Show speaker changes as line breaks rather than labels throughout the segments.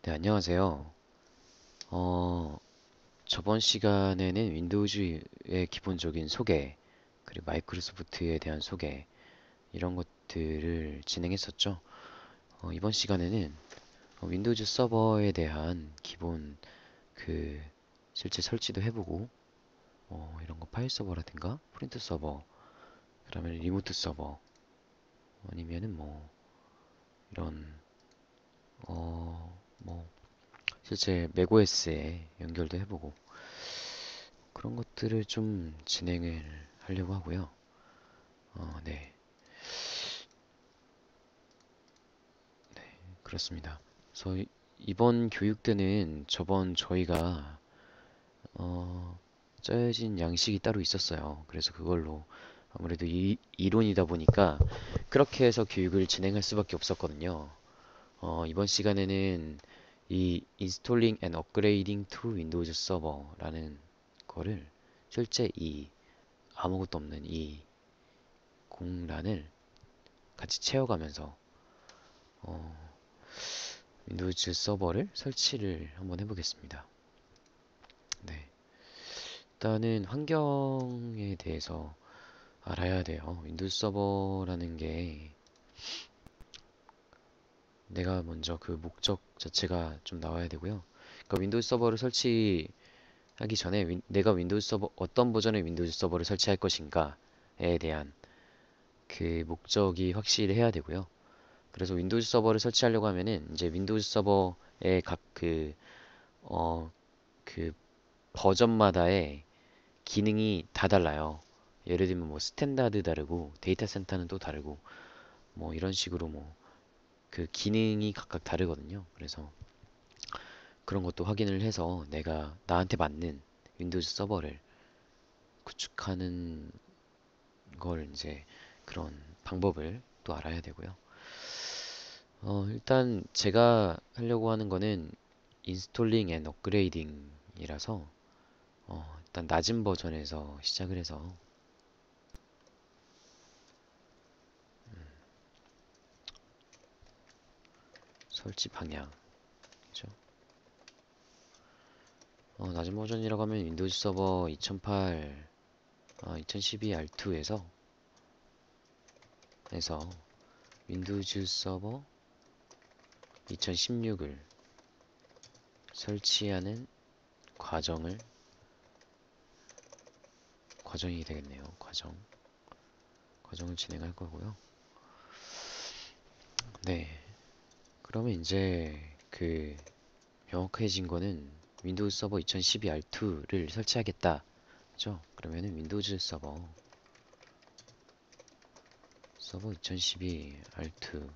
네, 안녕하세요. 어, 저번 시간에는 윈도우즈의 기본적인 소개, 그리고 마이크로소프트에 대한 소개, 이런 것들을 진행했었죠. 이번 시간에는 윈도우즈 서버에 대한 기본 그 실제 설치도 해보고, 이런 거 파일 서버라든가 프린트 서버, 그다음에 리모트 서버, 아니면은 뭐 이런 뭐 실제 맥OS에 연결도 해보고 그런 것들을 좀 진행을 하려고 하고요. 네, 그렇습니다. 그래서 이번 교육 때는 저번 저희가 어, 짜여진 양식이 따로 있었어요. 그래서 그걸로 아무래도 이론이다 보니까 그렇게 해서 교육을 진행할 수밖에 없었거든요. 이번 시간에는 이 Installing and Upgrading to Windows Server라는 거를 실제 이 아무것도 없는 이 공란을 같이 채워가면서 어, 윈도우즈 서버를 설치를 한번 해보겠습니다. 네. 일단은 환경에 대해서 알아야 돼요. 윈도우 서버라는 게 내가 먼저 그 목적 자체가 좀 나와야 되고요. 그러니까 윈도우 서버를 설치하기 전에 내가 윈도우 서버 어떤 버전의 윈도우 서버를 설치할 것인가에 대한 그 목적이 확실해야 되고요. 그래서 윈도우 서버를 설치하려고 하면은 이제 윈도우 서버의 어, 그 버전마다의 기능이 다 달라요. 예를 들면 뭐 스탠다드 다르고 데이터 센터는 또 다르고 뭐 이런 식으로 뭐 그 기능이 각각 다르거든요. 그래서 그런 것도 확인을 해서 내가 나한테 맞는 윈도우 서버를 구축하는 걸 이제 그런 방법을 또 알아야 되고요. 일단 제가 하려고 하는 거는 인스톨링 앤 업그레이딩이라서 일단 낮은 버전에서 시작을 해서 설치 방향 그죠? 낮은 버전이라고 하면 윈도우 서버 2008, 2012 R2에서 윈도우즈 서버 2016을 설치하는 과정을 과정이 되겠네요. 과정을 진행할 거고요. 네. 그러면 이제 그 명확해진 거는 윈도우 서버 2012 R2를 설치하겠다. 그죠? 그러면은 윈도우즈 서버 2012 R2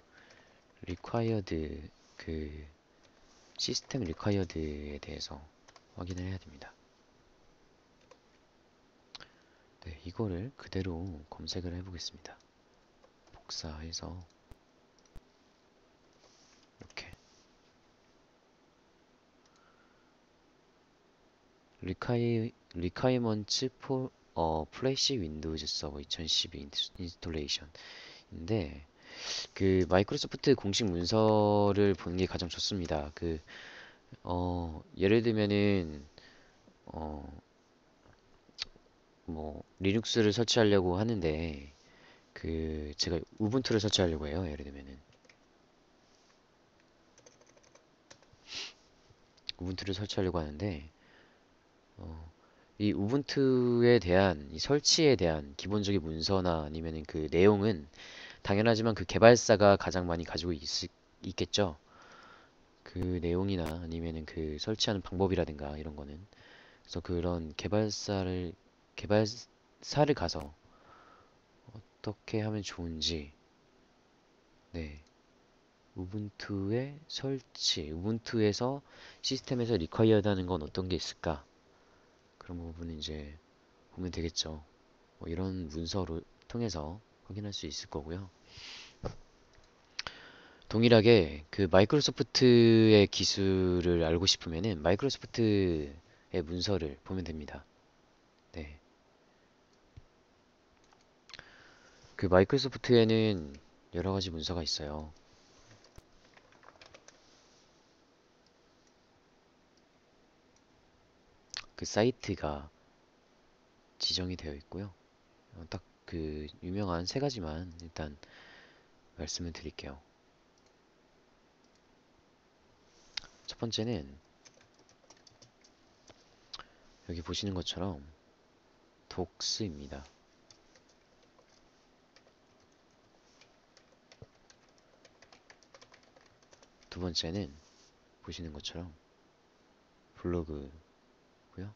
required 그 시스템 required에 대해서 확인을 해야 됩니다. 네, 이거를 그대로 검색을 해보겠습니다. 복사해서 이렇게 requirements for flash Windows Server 2012 인스톨레이션인데 그 마이크로소프트 공식 문서를 보는 게 가장 좋습니다. 예를 들면은 어, 뭐 리눅스를 설치하려고 하는데 그 제가 우분투를 설치하려고 해요. 예를 들면은 우분투를 설치하려고 하는데 이 우분투에 대한 이 설치에 대한 기본적인 문서나 아니면은 그 내용은 당연하지만 그 개발사가 가장 많이 가지고 있겠죠. 그 내용이나 아니면은 그 설치하는 방법이라든가 이런 거는 그래서 그런 개발사를 가서 어떻게 하면 좋은지 네 우분투의 설치 우분투에서 시스템에서 리퀘어드 하는 건 어떤 게 있을까 그런 부분은 이제 보면 되겠죠. 뭐 이런 문서를 통해서 확인할 수 있을 거고요. 동일하게 그 마이크로소프트의 기술을 알고 싶으면은 마이크로소프트의 문서를 보면 됩니다. 네. 그 마이크로소프트에는 여러 가지 문서가 있어요. 그 사이트가 지정이 되어 있고요. 딱 그 유명한 세 가지만 일단 말씀을 드릴게요. 첫 번째는 여기 보시는 것처럼 독스입니다. 두 번째는 보시는 것처럼 블로그고요.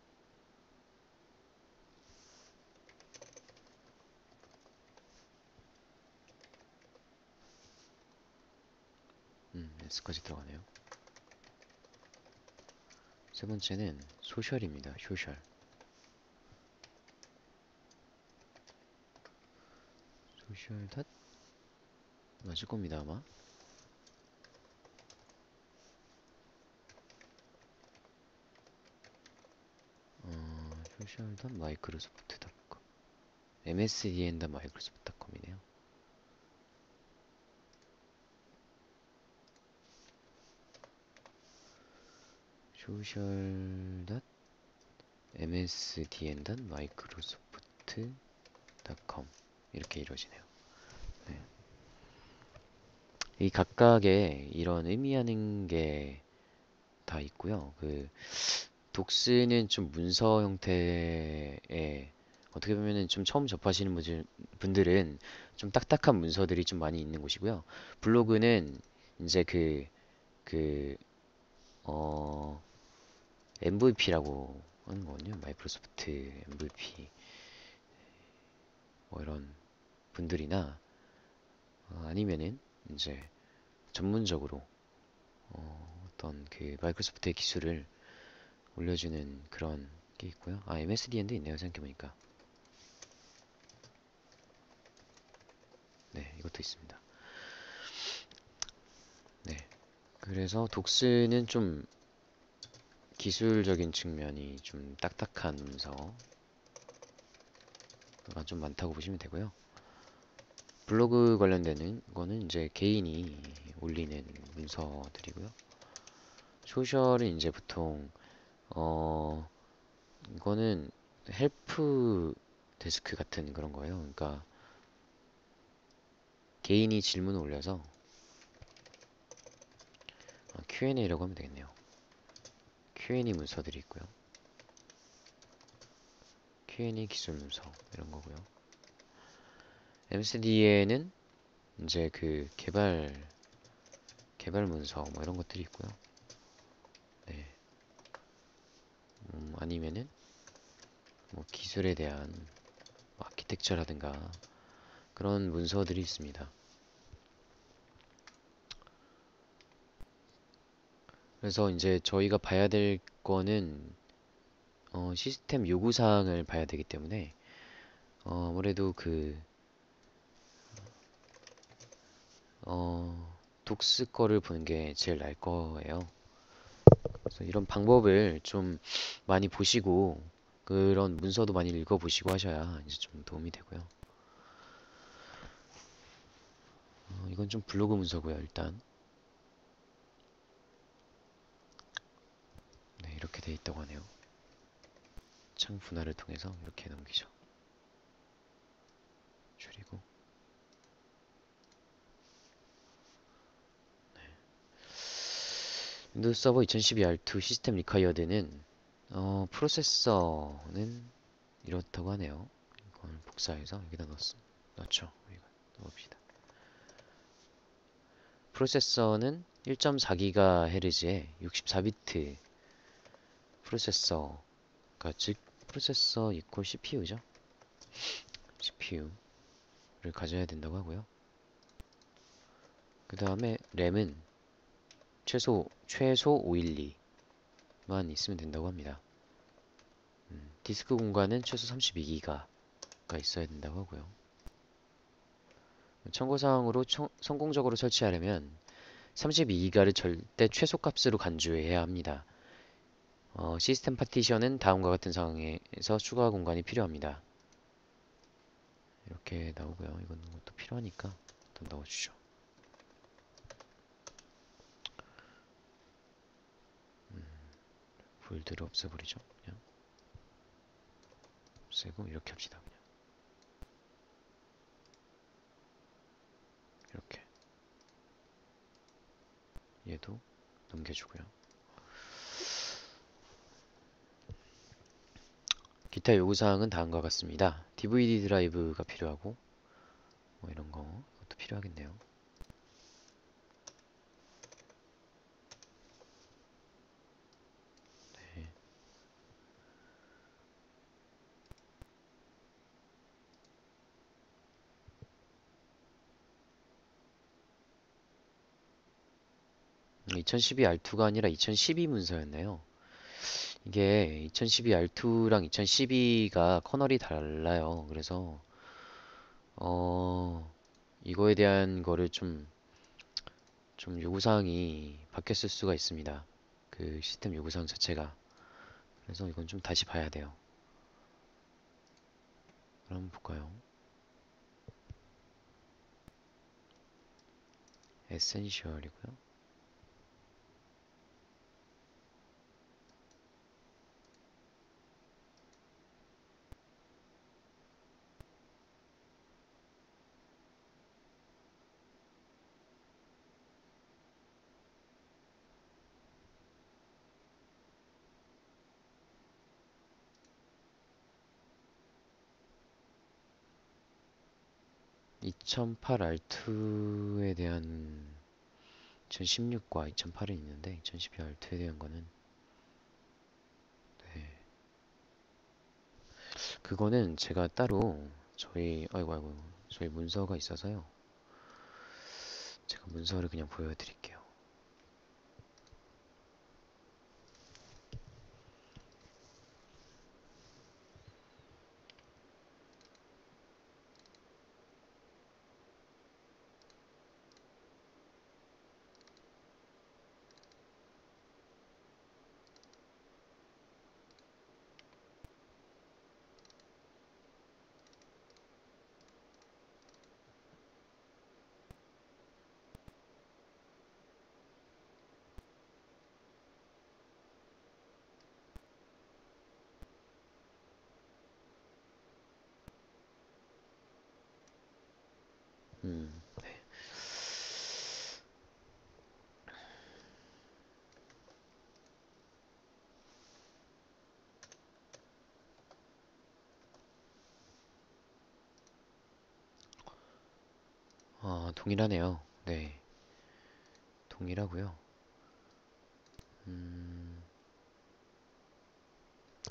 S까지 들어가네요. 세 번째는 소셜입니다. 소셜. 소셜 닷 맞을 겁니다, 아마. 소셜 닷 마이크로소프트.com msdn.microsoft.com이네요. 소셜 닷 msdn.microsoft.com 이렇게 이루어지네요. 네. 이 각각의 이런 의미하는 게 다 있고요. 그 독스는 좀 문서 형태의 어떻게 보면은 좀 처음 접하시는 분들은 좀 딱딱한 문서들이 좀 많이 있는 곳이고요. 블로그는 이제 그, 어, MVP라고 하는 거거든요. 마이크로소프트 MVP 뭐 이런 분들이나 아니면은 이제 전문적으로 어떤 그 마이크로소프트의 기술을 올려주는 그런 게 있고요. MSDN도 있네요. 생각해보니까. 네, 이것도 있습니다. 네, 그래서 독스는 좀 기술적인 측면이 좀 딱딱한 문서가 좀 많다고 보시면 되고요. 블로그 관련되는 거는 이제 개인이 올리는 문서들이고요. 소셜은 이제 보통 어 이거는 헬프 데스크 같은 그런 거예요. 그러니까 개인이 질문을 올려서 Q&A라고 하면 되겠네요. Q&A 문서들이 있고요. Q&A 기술 문서 이런 거고요. MCD에는 이제 그 개발 문서 뭐 이런 것들이 있고요. 네. 아니면은 뭐 기술에 대한 뭐 아키텍처라든가 그런 문서들이 있습니다. 그래서 이제 저희가 봐야 될 거는 시스템 요구사항을 봐야 되기 때문에 아무래도 독스 거를 보는 게 제일 나을 거예요. 그래서 이런 방법을 좀 많이 보시고 그런 문서도 많이 읽어보시고 하셔야 이제 좀 도움이 되고요. 이건 좀 블로그 문서고요, 일단. 네, 이렇게 돼 있다고 하네요. 창 분할을 통해서 이렇게 넘기죠. 줄이고. 윈도우 서버 2012 R2 시스템 리콰이어드는 프로세서는 이렇다고 하네요. 이걸 복사해서 여기다 넣죠. 이거 넣읍시다. 프로세서는 1.4GHz의 64비트 프로세서가 즉 프로세서 이퀄 CPU죠. CPU를 가져야 된다고 하고요. 그 다음에 램은 최소 512만 있으면 된다고 합니다. 디스크 공간은 최소 32기가가 있어야 된다고 하고요. 참고사항으로 성공적으로 설치하려면 32기가를 절대 최소값으로 간주해야 합니다. 시스템 파티션은 다음과 같은 상황에서 추가 공간이 필요합니다. 이렇게 나오고요. 이건 또 필요하니까 더 넣어주죠. 볼드를 없애버리죠. 그냥. 없애고 이렇게 합시다. 그냥 이렇게 얘도 넘겨주고요. 기타 요구사항은 다음과 같습니다. DVD 드라이브가 필요하고 뭐 이런 거 이것도 필요하겠네요. 2012 R2가 아니라 2012 문서였네요. 이게 2012 R2랑 2012가 커널이 달라요. 그래서 이거에 대한 거를 좀 요구사항이 바뀌었을 수가 있습니다. 그 시스템 요구사항 자체가. 그래서 이건 좀 다시 봐야 돼요. 그럼 볼까요? 에센셜이고요. 2008 R2에 대한 2016과 2008이 있는데 2012 R2에 대한 거는 네. 그거는 제가 따로 아이고 저희 문서가 있어서요. 제가 문서를 그냥 보여드릴게요. 네. 동일하네요. 네, 동일하고요.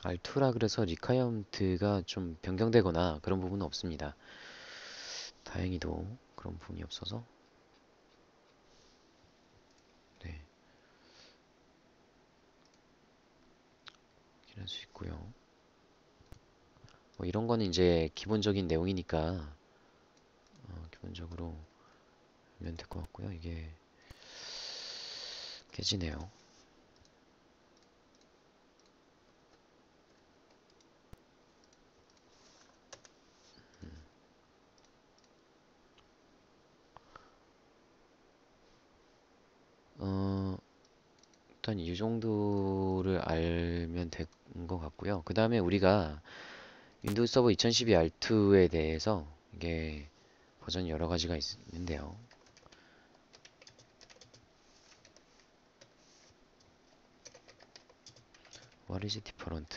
R2라 그래서 리콰이어먼트가 좀 변경되거나 그런 부분은 없습니다. 다행히도 그런 부분이 없어서 네, 확인할 수 있고요. 뭐 이런 거는 이제 기본적인 내용이니까 기본적으로 하면 될 것 같고요. 이게 깨지네요. 어, 일단 이 정도를 알면 될 것 같고요. 그 다음에 우리가 윈도우 서버 2012 R2에 대해서 이게 버전이 여러 가지가 있는데요. What is different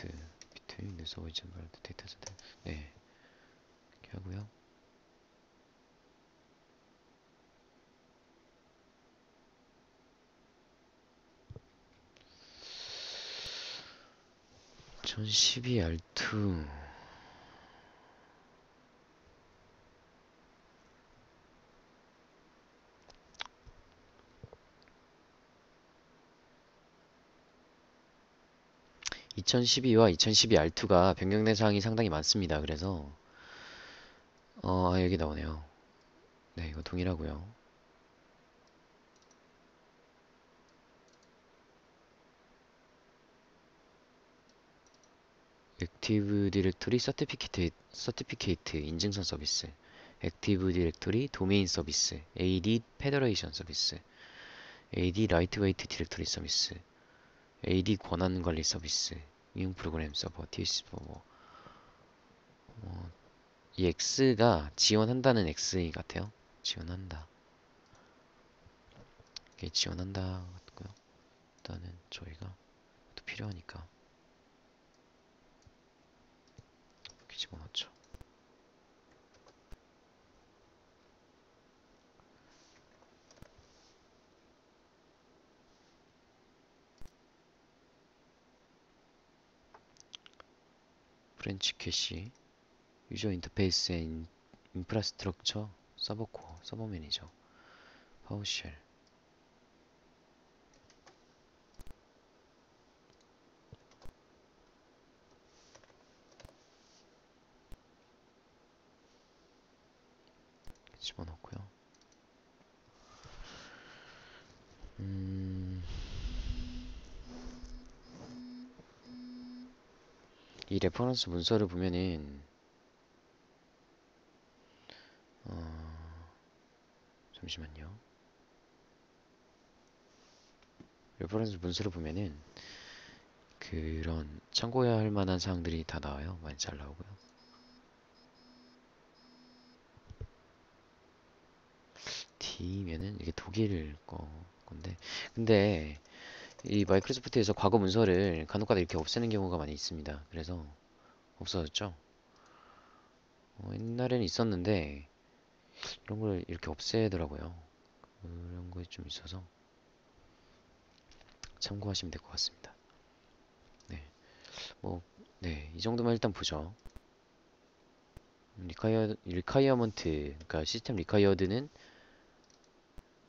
between Windows Server 2008 데이터 센터? 네, 이렇게 하고요. 전 12 R2 2012와 2012 R2가 변경된 사항이 상당히 많습니다. 그래서 여기 나오네요. 네, 이거 동일하고요. 액티브 디렉토리 서티피케이트 인증서 서비스, 액티브 디렉토리 도메인 서비스, AD 페더레이션 서비스, AD 라이트웨이트 디렉토리 서비스, AD 권한 관리 서비스, 이용 프로그램 서버, TS 서버, 이 X가 지원한다는 X 같아요. 지원한다. 이게 지원한다 같고요. 일단은 저희가 또 필요하니까 이렇게 집어넣죠. 프렌치 캐시, 유저 인터페이스 앤 인프라스트럭처, 서버 코어, 서버 매니저, 파워쉘. 집어넣고요. 이 레퍼런스 문서를 보면은 잠시만요. 레퍼런스 문서를 보면은 그런 참고해야 할 만한 사항들이 다 나와요. 많이 잘 나오고요. D면은 이게 독일 건데 근데 이 마이크로소프트에서 과거 문서를 간혹가다 이렇게 없애는 경우가 많이 있습니다. 그래서 없어졌죠. 옛날에는 있었는데 이런 걸 이렇게 없애더라고요. 그런 거에 좀 있어서 참고하시면 될 것 같습니다. 네, 뭐, 네, 이 정도만 일단 보죠. 리콰이어먼트, 그러니까 시스템 리콰이어드는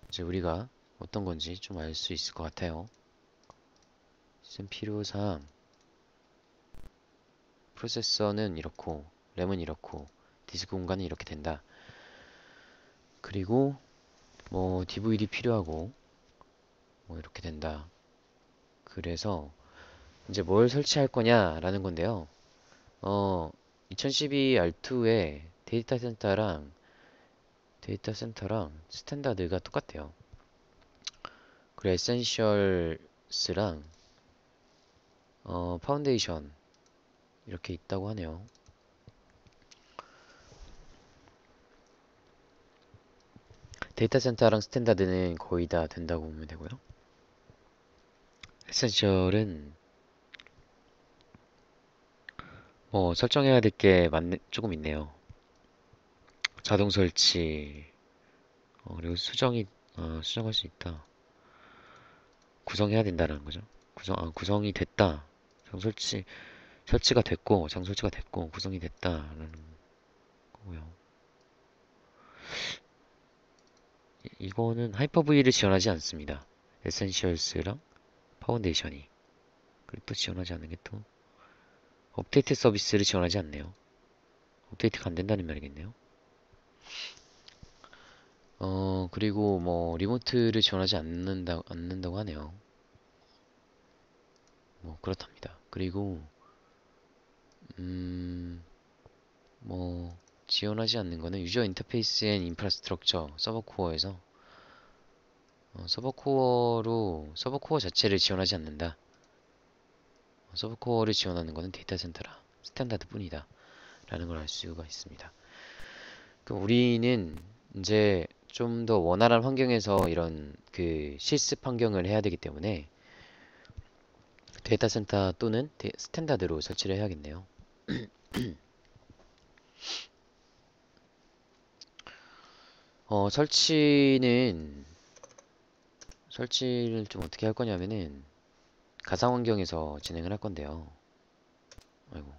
이제 우리가 어떤 건지 좀 알 수 있을 것 같아요. 시스템 필요사항, 프로세서는 이렇고, 램은 이렇고, 디스크 공간은 이렇게 된다. 그리고 뭐 DVD 필요하고, 뭐 이렇게 된다. 그래서 이제 뭘 설치할 거냐라는 건데요. 2012 R2에 데이터 센터랑 스탠다드가 똑같아요. 그리고 에센셜스랑 파운데이션 이렇게 있다고 하네요. 데이터 센터랑 스탠다드는 거의 다 된다고 보면 되고요. 에센셜은 뭐 설정해야 될 게 조금 있네요. 자동 설치, 그리고 수정할 수 있다. 구성해야 된다는 거죠. 구성이 됐다. 설치가 됐고, 장설치가 됐고, 구성이 됐다라는 거고요. 이거는 하이퍼V를 지원하지 않습니다. 에센셜스랑 파운데이션이. 그리고 또 지원하지 않는 게 또 업데이트 서비스를 지원하지 않네요. 업데이트가 안 된다는 말이겠네요. 그리고 뭐 리모트를 지원하지 않는다고 하네요. 뭐 그렇답니다. 그리고 뭐 지원하지 않는 거는 유저 인터페이스 앤 인프라스트럭처 서버 코어에서 서버 코어 자체를 지원하지 않는다. 서버 코어를 지원하는 거는 데이터 센터라 스탠다드 뿐이다. 라는 걸 알 수가 있습니다. 그럼 우리는 이제 좀 더 원활한 환경에서 이런 그 실습 환경을 해야 되기 때문에 데이터 센터 또는 스탠다드로 설치를 해야겠네요. 설치를 좀 어떻게 할 거냐면은 가상 환경에서 진행을 할 건데요. 아이고.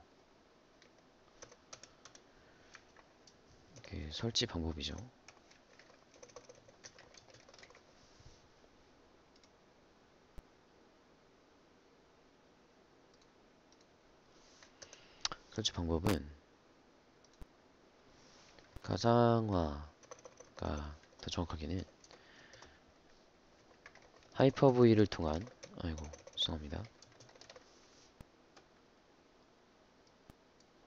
그 설치 방법이죠. 설치 방법은 가상화가 더 정확하게는 하이퍼V를 통한 아이고 죄송합니다.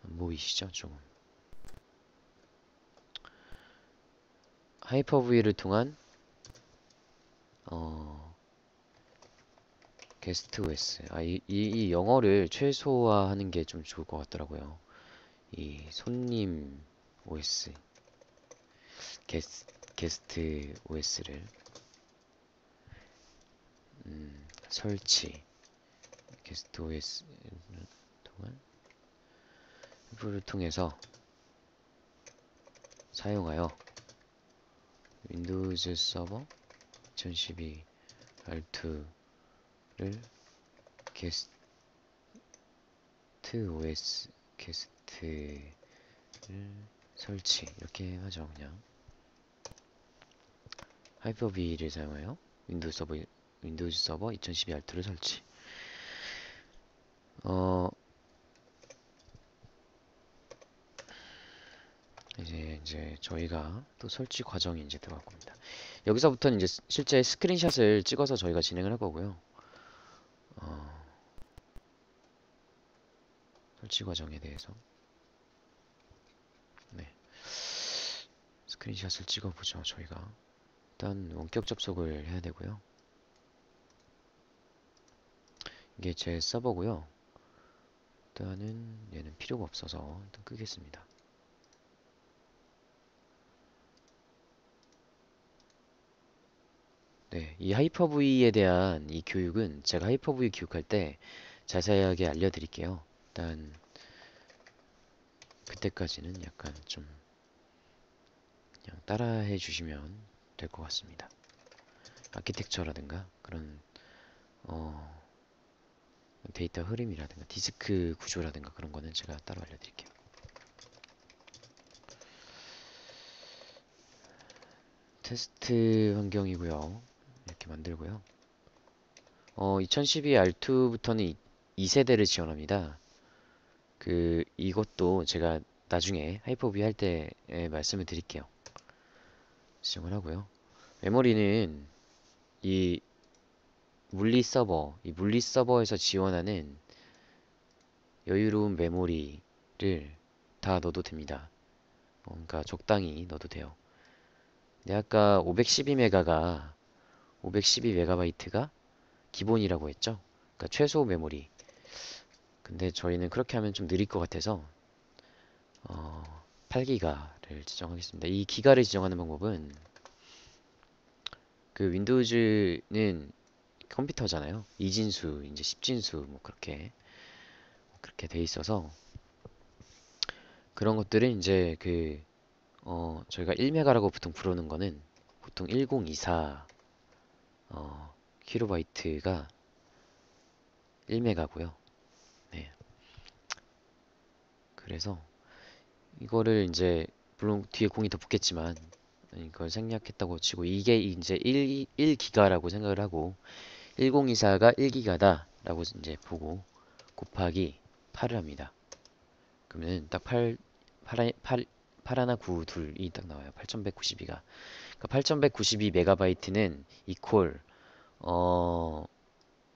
안 보이시죠? 조금 하이퍼V를 통한 어 게스트 OS 이 영어를 최소화하는 게 좀 좋을 것 같더라고요. 이 손님 OS, 게스트 OS를 설치, 게스트 OS 동안 를 통해서 사용하여 윈도우즈 서버 2012 R2를 게스트 OS 게스트를 설치 이렇게 하죠. 그냥 하이퍼V를 사용하여 윈도우즈 서버 2012 R2를 설치. 이제 저희가 또 설치 과정이 이제 들어갈 겁니다. 여기서부터는 이제 실제 스크린샷을 찍어서 저희가 진행을 할 거고요. 설치 과정에 대해서 네, 스크린샷을 찍어보죠. 저희가 일단 원격 접속을 해야 되고요. 이게 제 서버고요. 일단은 얘는 필요가 없어서 일단 끄겠습니다. 네, 이 하이퍼V에 대한 이 교육은 제가 하이퍼V 교육할 때 자세하게 알려드릴게요. 일단 그때까지는 약간 좀 그냥 따라해 주시면 될 것 같습니다. 아키텍처라든가 그런 데이터 흐름이라든가 디스크 구조라든가 그런 거는 제가 따로 알려드릴게요. 테스트 환경이고요. 이렇게 만들고요. 2012 R2부터는 2세대를 지원합니다. 이것도 제가 나중에 하이퍼V 할 때 말씀을 드릴게요. 지정을 하고요. 메모리는 이 이 물리 서버에서 지원하는 여유로운 메모리를 다 넣어도 됩니다. 그러니까 적당히 넣어도 돼요. 근데 아까 512메가바이트가 기본이라고 했죠? 그러니까 최소 메모리. 근데 저희는 그렇게 하면 좀 느릴 것 같아서 8기가를 지정하겠습니다. 이 기가를 지정하는 방법은 그 윈도우즈는 컴퓨터잖아요. 이진수, 이제 10진수 뭐 그렇게 돼 있어서 그런 것들은 이제 저희가 1메가라고 보통 부르는 거는 보통 1024 킬로바이트가 1메가고요. 네. 그래서 이거를 이제 물론 뒤에 공이 더 붙겠지만 이걸 생략했다고 치고 이게 이제 1기가라고 생각을 하고 1024가 1기가다 라고 이제 보고 곱하기 8을 합니다. 그러면 딱 8 하나 9 둘이 딱 나와요. 8192가. 그러니까 8192 메가바이트는 이퀄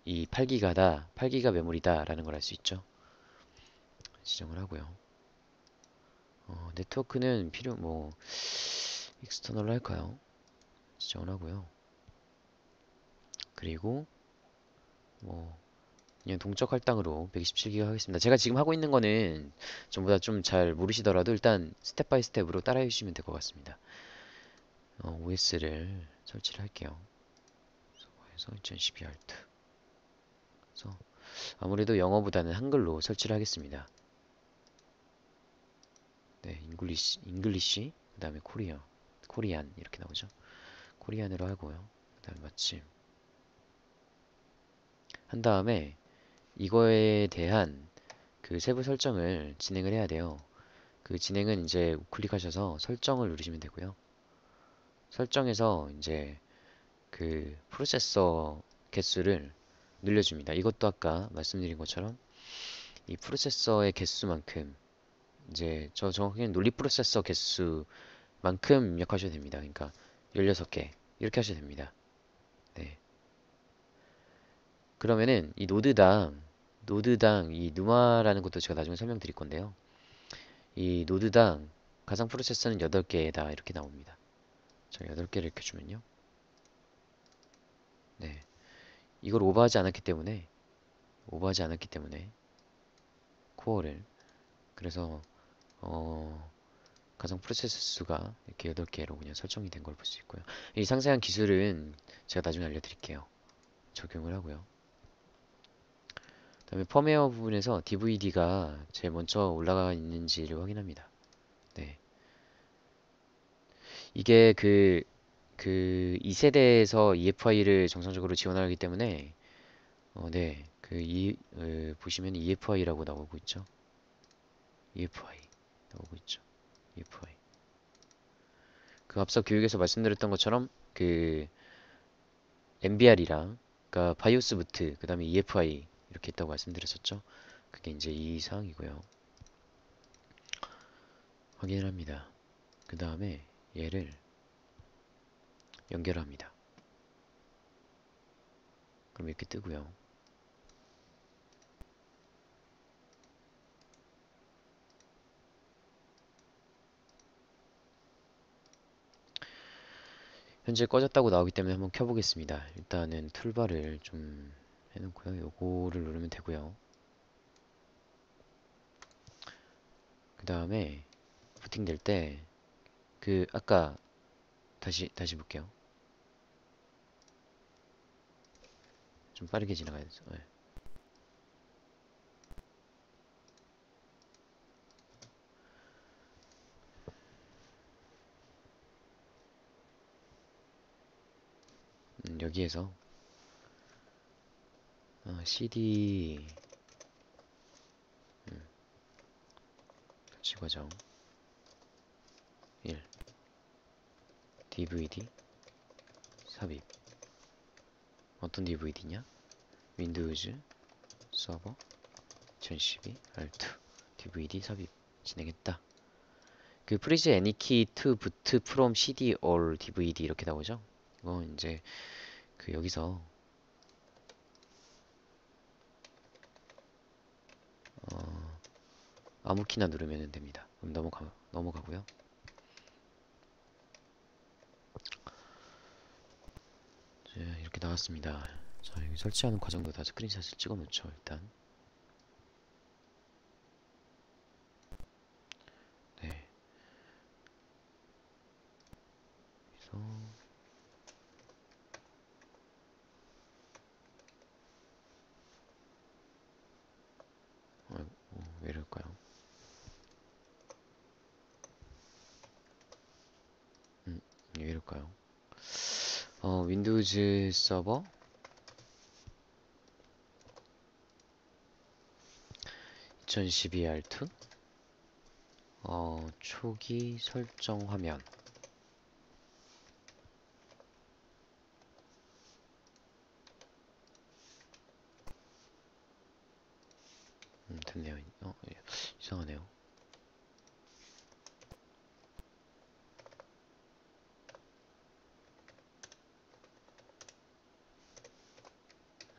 이 8기가다, 8기가 메모리다 라는 걸 알 수 있죠. 지정을 하고요. 네트워크는 익스터널로 할까요? 지정을 하고요. 그리고 뭐 그냥 동적 할당으로 127기가 하겠습니다. 제가 지금 하고 있는 거는 전부 다 좀 잘 모르시더라도 일단 스텝 바이 스텝으로 따라해 주시면 될 것 같습니다. OS를 설치를 할게요. 서버에서 2012 알트. 그래서 아무래도 영어보다는 한글로 설치를 하겠습니다. 네, 잉글리시, 그 다음에 코리안 이렇게 나오죠. 코리안으로 하고요. 그 다음에 마침 한 다음에 이거에 대한 그 세부 설정을 진행을 해야 돼요. 그 진행은 이제 우클릭하셔서 설정을 누르시면 되고요. 설정에서 이제 그 프로세서 개수를 늘려줍니다. 이것도 아까 말씀드린 것처럼 이 프로세서의 개수만큼 이제 저 정확히는 논리 프로세서 개수만큼 입력하셔도 됩니다. 그러니까 16개 이렇게 하셔도 됩니다. 네. 그러면은 이 노드당 이 누마라는 것도 제가 나중에 설명드릴 건데요. 이 노드당 가상 프로세서는 8개다 이렇게 나옵니다. 자, 8개를 이렇게 주면요. 네. 이걸 오버하지 않았기 때문에 코어를 그래서 가상 프로세서 수가 이렇게 8개로 그냥 설정이 된 걸 볼 수 있고요. 이 상세한 기술은 제가 나중에 알려드릴게요. 적용을 하고요. 그다음에 펌웨어 부분에서 DVD가 제일 먼저 올라가 있는지를 확인합니다. 네. 이게 그 2세대에서 EFI를 정상적으로 지원하기 때문에 네. 보시면 EFI라고 나오고 있죠. EFI 나오고 있죠. EFI. 그 앞서 교육에서 말씀드렸던 것처럼 그 MBR이랑 그러니까 바이오스 부트 그다음에 EFI 이렇게 있다고 말씀드렸었죠. 그게 이제 이 사항이고요. 확인을 합니다. 그 다음에 얘를 연결합니다. 그럼 이렇게 뜨고요. 현재 꺼졌다고 나오기 때문에 한번 켜보겠습니다. 일단은 툴바를 좀 해놓고요. 요거를 누르면 되고요. 그 다음에 부팅 될 때 그 아까 다시 볼게요. 좀 빠르게 지나가야 돼서. 네. 여기에서 CD 설치 과정 1 DVD 삽입 어떤 DVD냐? 윈도우즈 서버 2012 R2 DVD 삽입 진행했다. 그 프리즈 애니키 to boot from CD or DVD 이렇게 나오죠? 이거 이제 그 여기서 아무 키나 누르면 됩니다. 그럼 넘어가고요. 자, 이렇게 나왔습니다. 자, 여기 설치하는 과정도 다 스크린샷을 찍어 놓죠, 일단. 네. 그래서 왜 이럴까요? 왜 이럴까요? 윈도우즈 서버 2012 R2 초기 설정 화면 됐네요. 예. 이상하네요.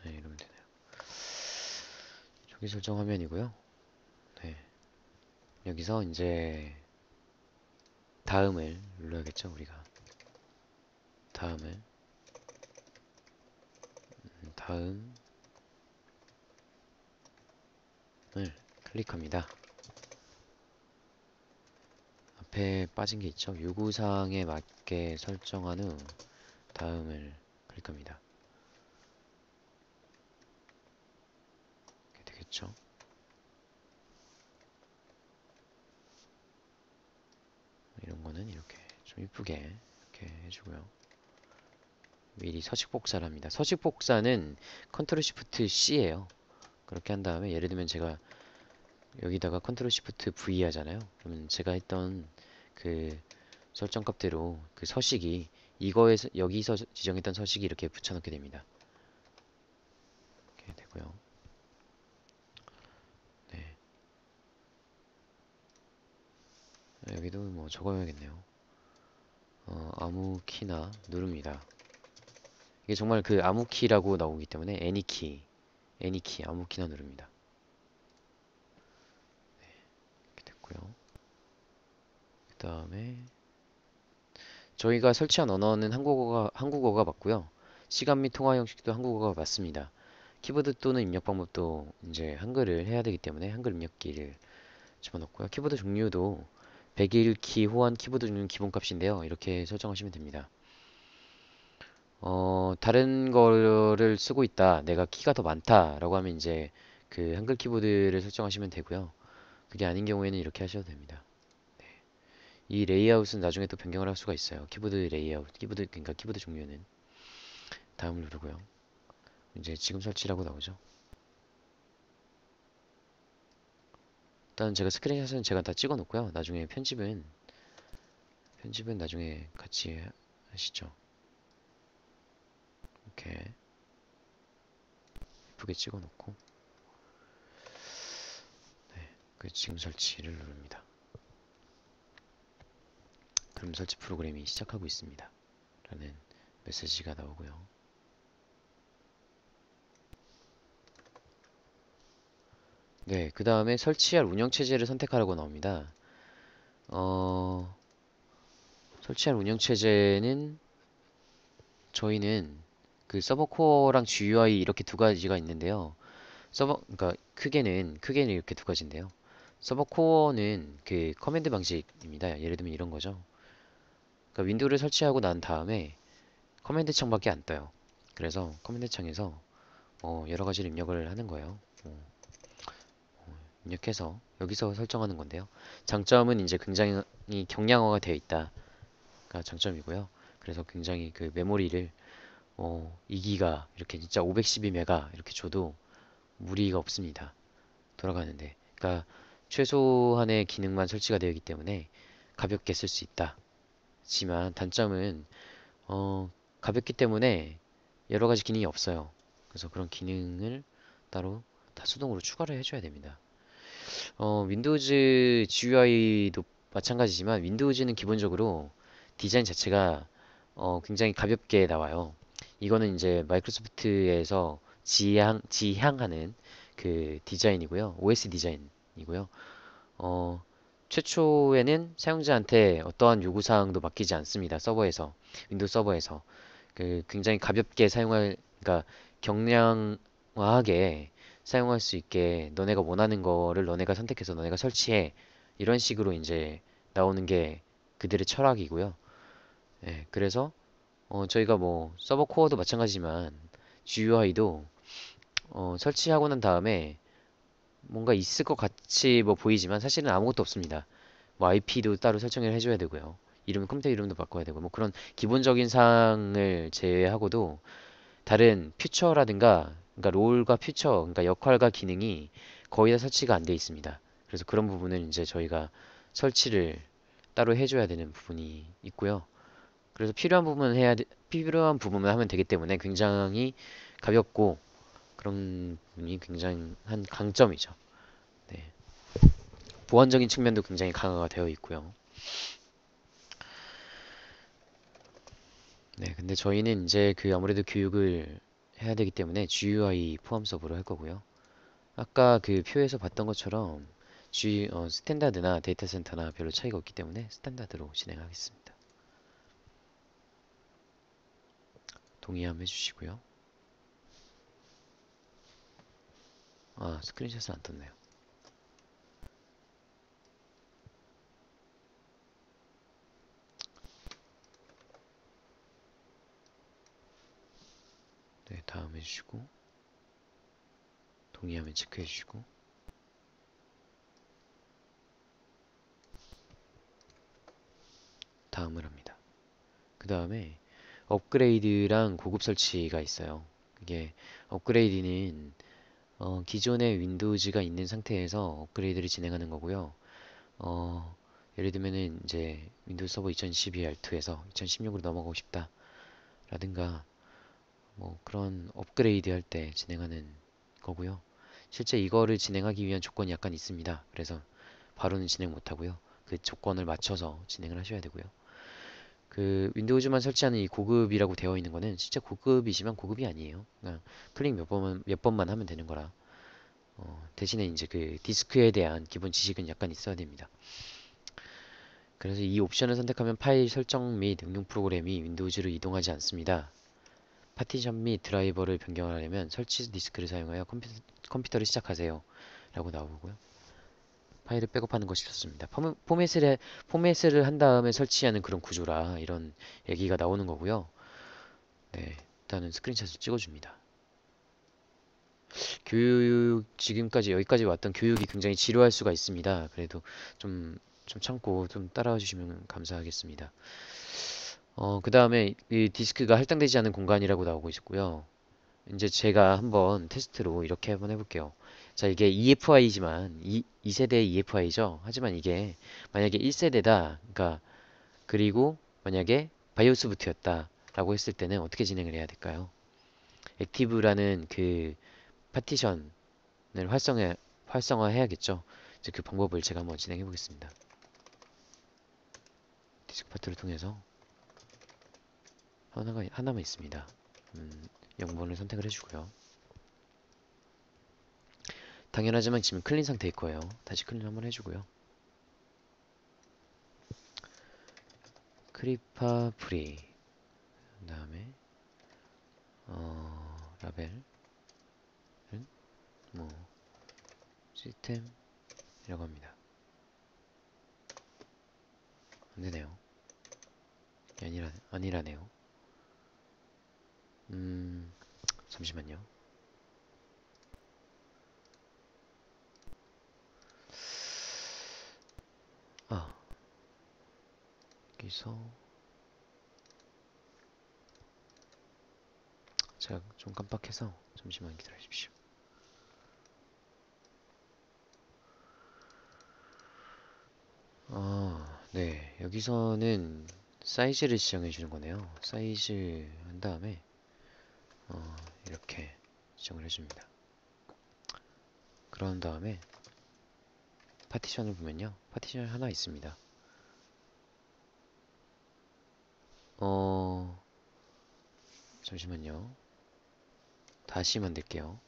네, 이러면 되네요. 초기 설정 화면이고요. 네. 여기서 이제 다음을 눌러야겠죠, 우리가. 다음을 다음을 클릭합니다. 앞에 빠진 게 있죠. 요구사항에 맞게 설정한 후 다음을 클릭합니다. 이렇게 되겠죠. 이런 거는 이렇게 좀 이쁘게 이렇게 해주고요. 미리 서식 복사를 합니다. 서식 복사는 컨트롤 시프트 C예요. 그렇게 한 다음에 예를 들면 제가 여기다가 컨트롤 시프트 V 하잖아요. 그러면 제가 했던 그 설정값대로 그 서식이 이거에서 여기서 지정했던 서식이 이렇게 붙여넣게 됩니다. 이렇게 되고요. 네. 여기도 뭐 적어야겠네요. 아무 키나 누릅니다. 이게 정말 그 아무 키라고 나오기 때문에 any 키 아무 키나 누릅니다. 이렇게 됐고요. 그 다음에 저희가 설치한 언어는 한국어가 맞고요. 시간 및 통화 형식도 한국어가 맞습니다. 키보드 또는 입력 방법도 이제 한글을 해야 되기 때문에 한글 입력기를 집어넣고요. 키보드 종류도 101키 호환 키보드 종류 기본값인데요. 이렇게 설정하시면 됩니다. 다른 거를 쓰고 있다. 내가 키가 더 많다라고 하면 이제 그 한글 키보드를 설정하시면 되고요. 그게 아닌 경우에는 이렇게 하셔도 됩니다. 이 레이아웃은 나중에 또 변경을 할 수가 있어요. 키보드 레이아웃, 그러니까 키보드 종류는 다음을 누르고요. 이제 지금 설치라고 나오죠. 일단 제가 스크린샷은 제가 다 찍어 놓고요. 나중에 편집은 나중에 같이 하시죠. 이렇게 예쁘게 찍어 놓고 그 지금 설치를 누릅니다. 그럼 설치 프로그램이 시작하고 있습니다. 라는 메시지가 나오고요. 네, 그 다음에 설치할 운영체제를 선택하라고 나옵니다. 어, 설치할 운영체제는 저희는 그 서버 코어랑 GUI 이렇게 두 가지가 있는데요. 그러니까 크게는 이렇게 두 가지인데요. 서버 코어는 그 커맨드 방식입니다. 예를 들면 이런 거죠. 그러니까 윈도우를 설치하고 난 다음에 커맨드 창밖에 안 떠요. 그래서 커맨드 창에서 여러 가지를 입력을 하는 거예요. 입력해서 여기서 설정하는 건데요. 장점은 이제 굉장히 경량화가 되어 있다가 장점이고요. 그래서 굉장히 그 메모리를 2기가 이렇게 진짜 512메가 이렇게 줘도 무리가 없습니다. 돌아가는데. 그러니까 최소한의 기능만 설치가 되어 있기 때문에 가볍게 쓸 수 있다. 하지만 단점은 가볍기 때문에 여러 가지 기능이 없어요. 그래서 그런 기능을 따로 다 수동으로 추가를 해줘야 됩니다. 윈도우즈 GUI도 마찬가지지만 윈도우즈는 기본적으로 디자인 자체가 굉장히 가볍게 나와요. 이거는 이제 마이크로소프트에서 지향하는 그 디자인이고요. OS 디자인이고요. 어, 최초에는 사용자한테 어떠한 요구사항도 맡기지 않습니다. 윈도우 서버에서. 그 굉장히 가볍게 그러니까 경량화하게 사용할 수 있게 너네가 원하는 거를 너네가 선택해서 너네가 설치해. 이런 식으로 이제 나오는 게 그들의 철학이고요. 예, 그래서 저희가 뭐 서버 코어도 마찬가지지만 GUI도 설치하고 난 다음에 뭔가 있을 것 같이 뭐 보이지만 사실은 아무것도 없습니다. 뭐 IP도 따로 설정을 해줘야 되고요. 컴퓨터 이름도 바꿔야 되고 뭐 그런 기본적인 사항을 제외하고도 다른 퓨처라든가 그러니까 롤과 퓨처 그러니까 역할과 기능이 거의 다 설치가 안 돼 있습니다. 그래서 그런 부분은 이제 저희가 설치를 따로 해줘야 되는 부분이 있고요. 그래서 필요한 부분만 하면 되기 때문에 굉장히 가볍고 그런 부분이 굉장한 강점이죠. 네. 보안적인 측면도 굉장히 강화가 되어 있고요. 네, 근데 저희는 이제 그 아무래도 교육을 해야 되기 때문에 GUI 포함 서버로 할 거고요. 아까 그 표에서 봤던 것처럼 스탠다드나 데이터 센터나 별로 차이가 없기 때문에 스탠다드로 진행하겠습니다. 동의함 해주시고요. 아, 스크린샷은 안 떴네요. 네, 다음 해주시고 동의하면 체크해주시고 다음을 합니다. 그 다음에 업그레이드랑 고급 설치가 있어요. 이게 업그레이드는 기존의 윈도우즈가 있는 상태에서 업그레이드를 진행하는 거고요. 예를 들면은 이제 윈도우 서버 2012 R2에서 2016으로 넘어가고 싶다 라든가 뭐 그런 업그레이드 할 때 진행하는 거고요. 실제 이거를 진행하기 위한 조건이 약간 있습니다. 그래서 바로는 진행 못하고요. 그 조건을 맞춰서 진행을 하셔야 되고요. 그 윈도우즈만 설치하는 이 고급이라고 되어 있는 거는 진짜 고급이지만 고급이 아니에요. 그냥 클릭 몇 번만 하면 되는 거라. 대신에 이제 그 디스크에 대한 기본 지식은 약간 있어야 됩니다. 그래서 이 옵션을 선택하면 파일 설정 및 응용 프로그램이 윈도우즈로 이동하지 않습니다. 파티션 및 드라이버를 변경하려면 설치 디스크를 사용하여 컴퓨터를 시작하세요. 라고 나오고요. 파일을 백업하는 것이 좋습니다. 포맷을 한 다음에 설치하는 그런 구조라 이런 얘기가 나오는 거고요. 네, 일단은 스크린샷을 찍어줍니다. 지금까지 여기까지 왔던 교육이 굉장히 지루할 수가 있습니다. 그래도 좀, 좀 참고 좀 따라와 주시면 감사하겠습니다. 그 다음에 이 디스크가 할당되지 않은 공간이라고 나오고 있고요. 이제 제가 한번 테스트로 이렇게 한번 해볼게요. 자, 이게 EFI지만, 2세대 EFI죠? 하지만 이게 만약에 1세대다, 그러니까, 그리고 만약에 바이오스 부트였다, 라고 했을 때는 어떻게 진행을 해야 될까요? 액티브라는 그 파티션을 활성화해야겠죠? 이제 그 방법을 제가 한번 진행해 보겠습니다. 디스크 파트를 통해서 하나만 있습니다. 0번을 선택을 해주고요. 당연하지만 지금 클린 상태일 거예요. 다시 클린 한번 해주고요. 크리파 프리 그 다음에 라벨은 뭐 시스템이라고 합니다. 안되네요. 아니라네요. 잠시만요. 아, 여기서 제가 좀 깜빡해서 잠시만 기다려 주십시오. 네. 여기서는 사이즈를 지정해 주는 거네요. 사이즈 한 다음에 이렇게 지정을 해줍니다. 그런 다음에 파티션을 보면요. 파티션 하나 있습니다. 잠시만요. 다시 만들게요.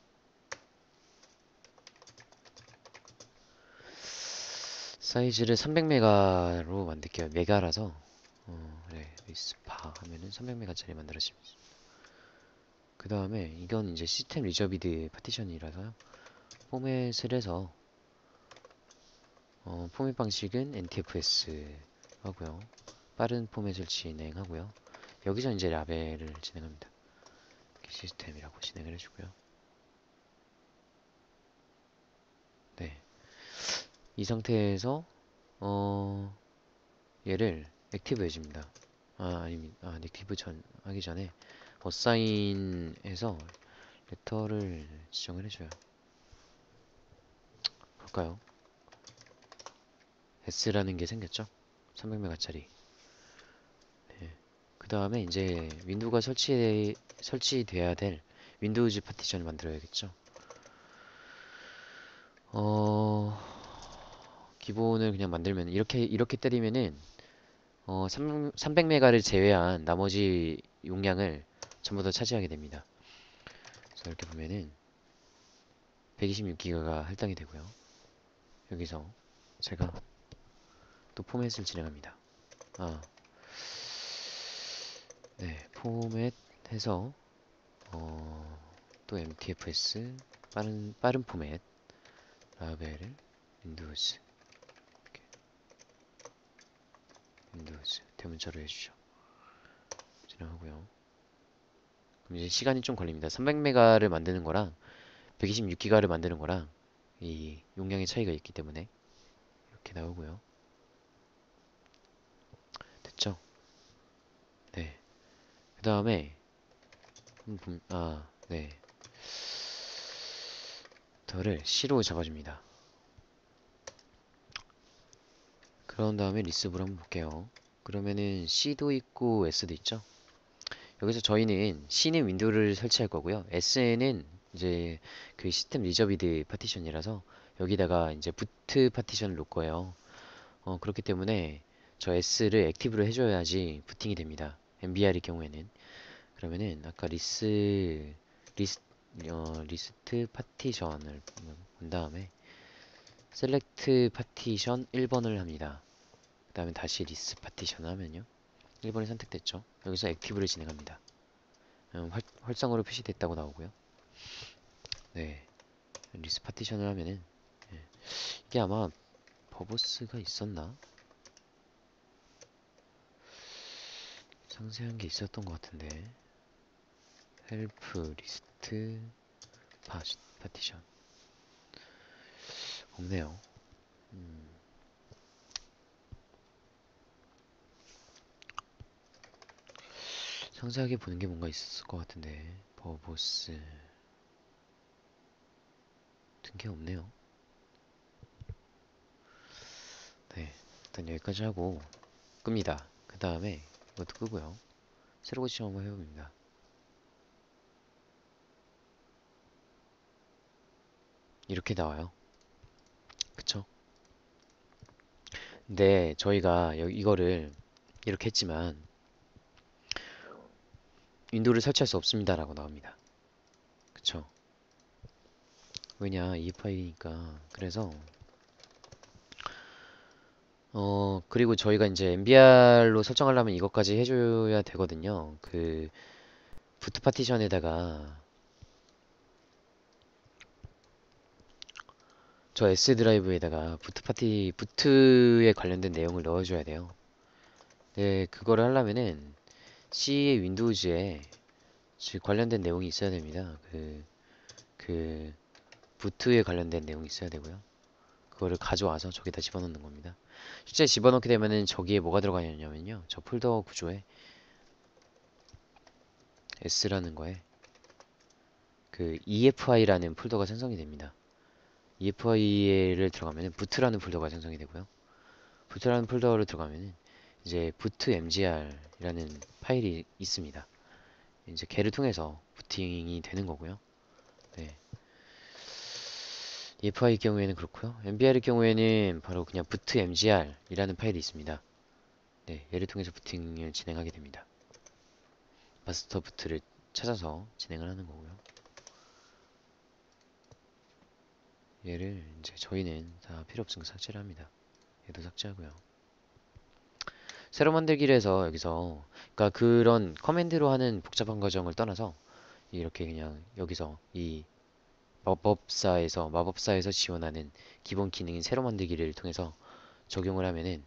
사이즈를 300메가로 만들게요. 메가라서 네, 리스파 하면은 300메가짜리 만들어집니다. 그 다음에 이건 이제 시스템 리저비드 파티션이라서 포맷을 해서 포맷 방식은 NTFS 하고요. 빠른 포맷을 진행하고요. 여기서 이제 라벨을 진행합니다. 시스템이라고 진행을 해주고요. 네, 이 상태에서 얘를 액티브 해줍니다. 아닙니다. 액티브 하기 전에 어사인해서 레터를 지정을 해줘요. 볼까요? S라는 게 생겼죠? 300메가짜리. 네. 그 다음에 이제 윈도우가 설치돼야 될 윈도우즈 파티션을 만들어야겠죠? 기본을 그냥 만들면 이렇게 때리면은 300메가를 제외한 나머지 용량을 전부 다 차지하게 됩니다. 그래서 이렇게 보면은 126기가가 할당이 되고요. 여기서 제가 또 포맷을 진행합니다. 네, 포맷 해서 또 MTFS 빠른 포맷 라벨을 윈도우즈 대문자로 해주죠. 진행하고요. 그럼 이제 시간이 좀 걸립니다. 300메가를 만드는 거랑 126기가를 만드는 거랑 이 용량의 차이가 있기 때문에 이렇게 나오고요. 됐죠? 네. 그 다음에 네. 덜을 C로 잡아줍니다. 그런 다음에 리스브를 한번 볼게요. 그러면은 C도 있고 S도 있죠? 여기서 저희는 C는 윈도우를 설치할 거고요. S는 이제 그 시스템 리저비드 파티션이라서 여기다가 이제 부트 파티션을 놓을 거예요. 그렇기 때문에 저 S를 액티브로 해줘야지 부팅이 됩니다. MBR의 경우에는. 그러면은 아까 리스, 리스트 파티션을 본 다음에 셀렉트 파티션 1번을 합니다. 그 다음에 다시 리스 파티션을 하면요. 1번이 선택됐죠. 여기서 액티브를 진행합니다. 활성으로 표시됐다고 나오고요. 네, 리스 파티션을 하면은 이게 아마 버보스가 있었나? 상세한 게 있었던 것 같은데. 헬프, 리스트, 파티션. 없네요. 상세하게 보는 게 뭔가 있었을 것 같은데. 버보스. 든 게 없네요. 네. 일단 여기까지 하고 끕니다. 그 다음에 이것도 끄고요. 새로 고침 한번 해봅니다. 이렇게 나와요. 그쵸? 근데 저희가 이거를 이렇게 했지만 윈도우를 설치할 수 없습니다라고 나옵니다. 그쵸? 왜냐, 이 파일이니까. 그래서 그리고 저희가 이제 MBR로 설정하려면 이것까지 해줘야 되거든요. 그 부트 파티션에다가 저 S 드라이브에다가 부트에 관련된 내용을 넣어줘야 돼요. 네, 그거를 하려면은 C의 윈도우즈에 관련된 내용이 있어야 됩니다. 그 부트에 관련된 내용이 있어야 되고요. 그거를 가져와서 저기다 집어넣는 겁니다. 실제 집어넣게 되면은 저기에 뭐가 들어가냐면요. 저 폴더 구조에 S라는 거에 그 EFI라는 폴더가 생성이 됩니다. EFI를 들어가면은 부트라는 폴더가 생성이 되고요. 부트라는 폴더를 들어가면은 이제 부트 mgr이라는 파일이 있습니다. 이제 걔를 통해서 부팅이 되는 거고요. 네. EFI의 경우에는 그렇고요. MBR의 경우에는 바로 그냥 부트 mgr이라는 파일이 있습니다. 네, 얘를 통해서 부팅을 진행하게 됩니다. 마스터 부트를 찾아서 진행을 하는 거고요. 얘를 이제 저희는 다 필요 없으니까 삭제를 합니다. 얘도 삭제하고요. 새로 만들기를 해서 여기서 그러니까 그런 커맨드로 하는 복잡한 과정을 떠나서 이렇게 그냥 여기서 이 마법사에서 지원하는 기본 기능인 새로 만들기를 통해서 적용을 하면은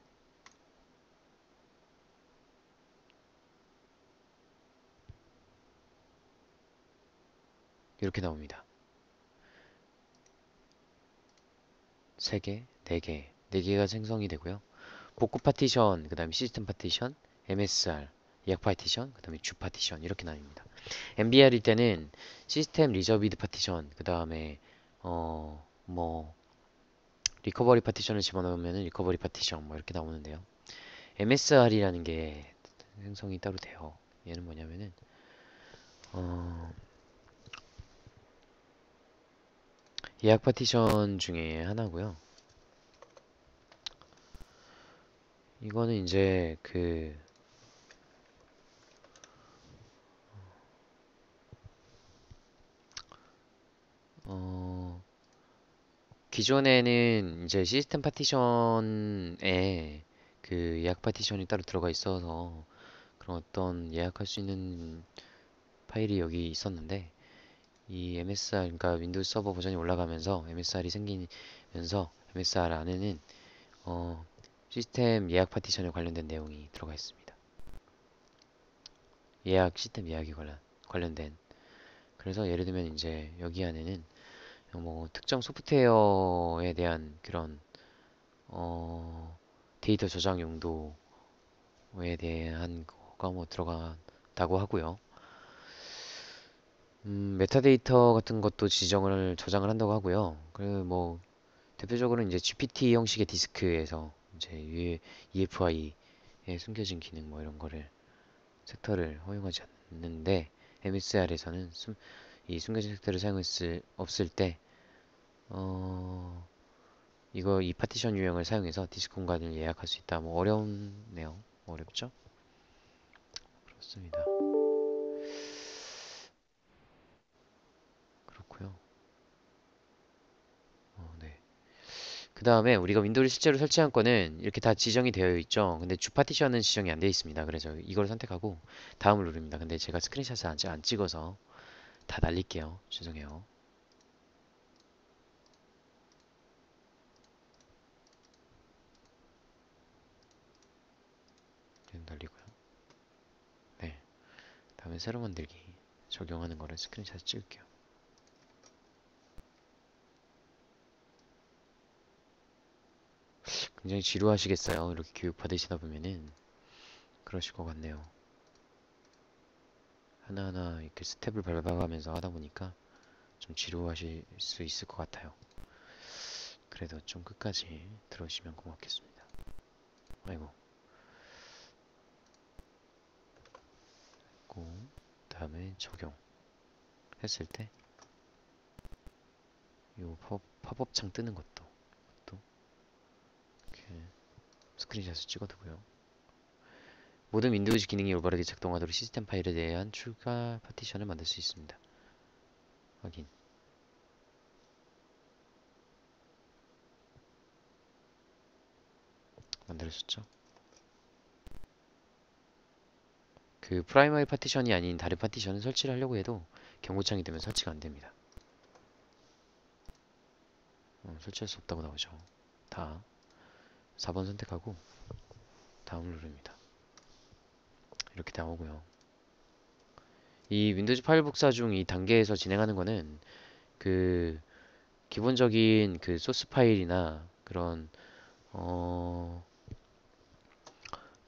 이렇게 나옵니다. 3개, 4개, 4개가 생성이 되고요. 복구 파티션, 그 다음에 시스템 파티션, MSR, 예약 파티션, 그 다음에 주 파티션 이렇게 나뉩니다. MBR일 때는 시스템 리저비드 파티션, 그 다음에 뭐 리커버리 파티션을 집어넣으면 리커버리 파티션 뭐 이렇게 나오는데요. MSR이라는 게 생성이 따로 돼요. 얘는 뭐냐면은 어, 예약 파티션 중에 하나고요. 이거는 이제 어, 기존에는 이제 시스템 파티션에 그 예약 파티션이 따로 들어가 있어서 그런 어떤 예약할 수 있는 파일이 여기 있었는데 이 MSR 그러니까 윈도우 서버 버전이 올라가면서 MSR이 생기면서 MSR 안에는 어, 시스템 예약 파티션에 관련된 내용이 들어가 있습니다. 시스템 예약이 관련된. 그래서 예를 들면 이제 여기 안에는 뭐 특정 소프트웨어에 대한 그런 데이터 저장 용도에 대한 거가 뭐 들어간다고 하고요. 메타데이터 같은 것도 저장을 한다고 하고요. 그리고 뭐 대표적으로 이제 GPT 형식의 디스크에서 이제 EFI에 숨겨진 기능 뭐 이런 거를 섹터를 허용하지 않는데 MSR에서는 이 숨겨진 섹터를 사용했을 없을 때 이 파티션 유형을 사용해서 디스크 공간을 예약할 수 있다. 뭐 어렵네요. 어렵죠? 그렇습니다. 그렇고요. 네. 그 다음에 우리가 윈도우를 실제로 설치한 거는 이렇게 다 지정이 되어 있죠. 근데 주 파티션은 지정이 안 되어 있습니다. 그래서 이걸 선택하고 다음을 누릅니다. 근데 제가 스크린샷을 안 찍어서 다 날릴게요. 죄송해요. 새로 만들기 적용하는 거를 스크린샷 찍을게요. 굉장히 지루하시겠어요. 이렇게 교육 받으시다 보면은 그러실 것 같네요. 하나하나 이렇게 스텝을 밟아가면서 하다 보니까 좀 지루하실 수 있을 것 같아요. 그래도 좀 끝까지 들어주시면 고맙겠습니다. 아이고. 그 다음에 적용 했을 때 요 팝업 창 뜨는 것도 이렇게 스크린샷을 찍어두고요. 모든 윈도우즈 기능이 올바르게 작동하도록 시스템 파일에 대한 추가 파티션을 만들 수 있습니다. 확인. 만들어졌죠? 그 프라이머리 파티션이 아닌 다른 파티션을 설치를 하려고 해도 경고창이 되면 설치가 안됩니다. 설치할 수 없다고 나오죠. 다 4번 선택하고 다음 누릅니다. 이렇게 나오고요. 이 윈도우즈 파일 복사 중 이 단계에서 진행하는 거는 그 기본적인 그 소스 파일이나 그런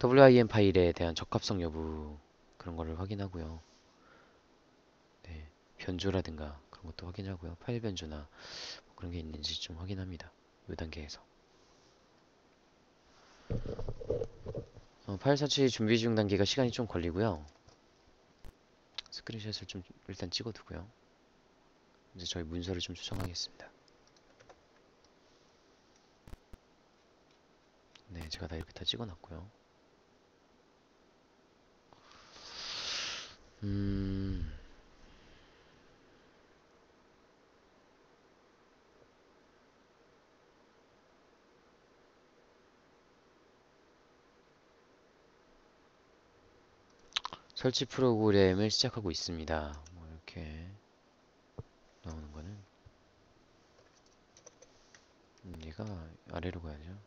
WIM 파일에 대한 적합성 여부 그런 거를 확인하고요. 네, 변조라든가 그런 것도 확인하고요. 파일 변조나 뭐 그런 게 있는지 좀 확인합니다. 이 단계에서. 파일 설치 준비 중 단계가 시간이 좀 걸리고요. 스크린샷을 좀 일단 찍어두고요. 이제 저희 문서를 좀 수정하겠습니다. 네, 제가 다 이렇게 다 찍어놨고요. 설치 프로그램을 시작하고 있습니다. 뭐 이렇게 나오는 거는 얘가 아래로 가야죠.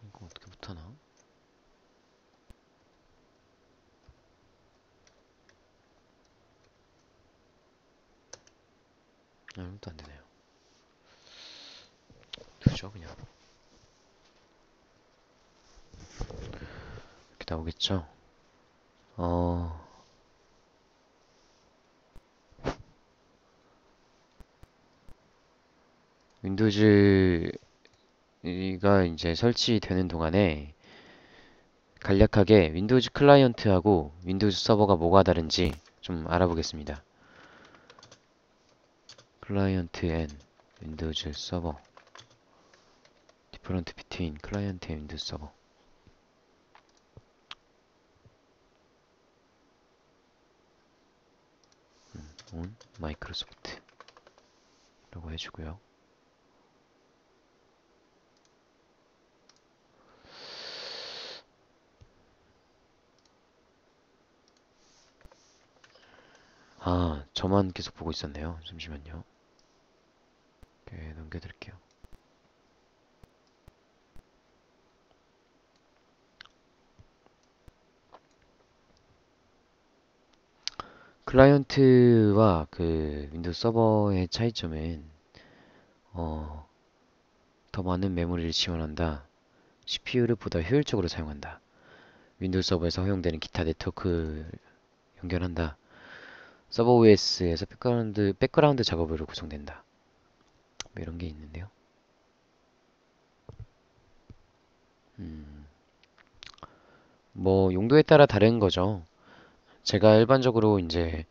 이거 어떻게 못하나? 이것도 안 되네요. 두죠 그냥. 이렇게 나오겠죠? 윈도우즈가 이제 설치되는 동안에 간략하게 윈도우즈 클라이언트하고 윈도우즈 서버가 뭐가 다른지 좀 알아보겠습니다. 클라이언트 앤 윈도우즈 서버 디퍼런트 비트윈 클라이언트 앤 윈도우즈 서버 온 마이크로소프트 라고 해주고요. 저만 계속 보고 있었네요. 잠시만요. 이렇게 넘겨드릴게요. 클라이언트와 그 윈도우 서버의 차이점은 더 많은 메모리를 지원한다. CPU를 보다 효율적으로 사용한다. 윈도우 서버에서 허용되는 기타 네트워크 연결한다. 서버 OS에서 백그라운드 작업으로 구성된다. 뭐 이런 게 있는데요. 뭐 용도에 따라 다른 거죠. 제가 일반적으로 이제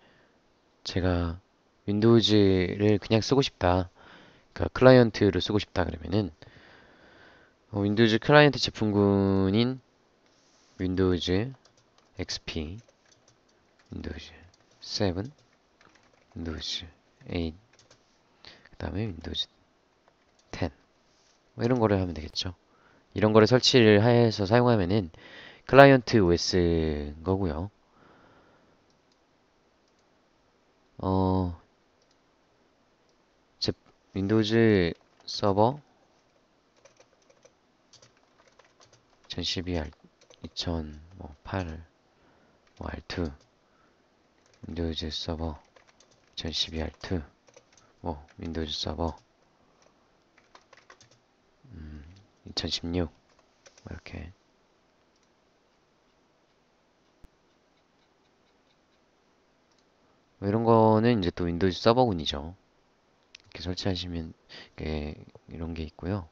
제가 윈도우즈를 그냥 쓰고 싶다. 그러니까 클라이언트를 쓰고 싶다 그러면은 윈도우즈 클라이언트 제품군인 윈도우즈 XP, 윈도우즈 7, 윈도우즈 8, 그 다음에 윈도우즈 10. 뭐 이런 거를 하면 되겠죠. 이런 거를 설치를 해서 사용하면은 클라이언트 OS 거고요. 어, 제 윈도우즈 서버 2012 2008 R2 윈도우즈 서버 2012 R2 뭐 윈도우즈 서버 2016 이렇게 뭐 이런 거는 이제 또 윈도우즈 서버군이죠. 이렇게 설치하시면 이런 게 있고요.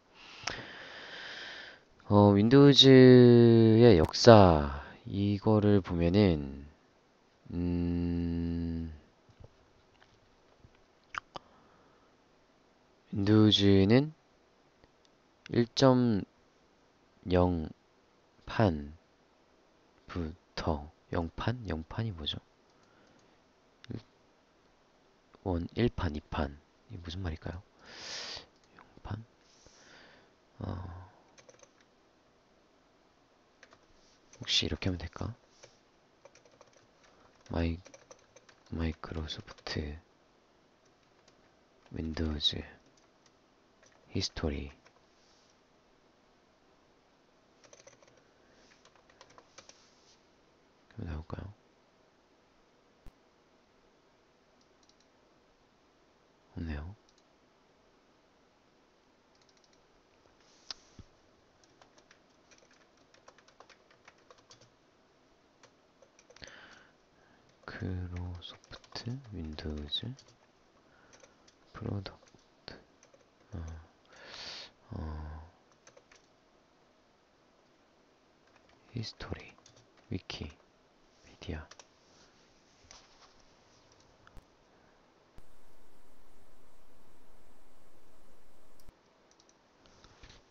윈도우즈의 역사 이거를 보면은 윈도우즈는 1.0판부터 0판? 0판이 뭐죠? 1판, 2판 이게 무슨 말일까요? 0판? 혹시 이렇게 하면 될까? 마이크로소프트 윈도우즈 히스토리 그럼 나올까요? 없네요. 마이크로소프트 윈도우즈 프로덕트 히스토리 위키미디어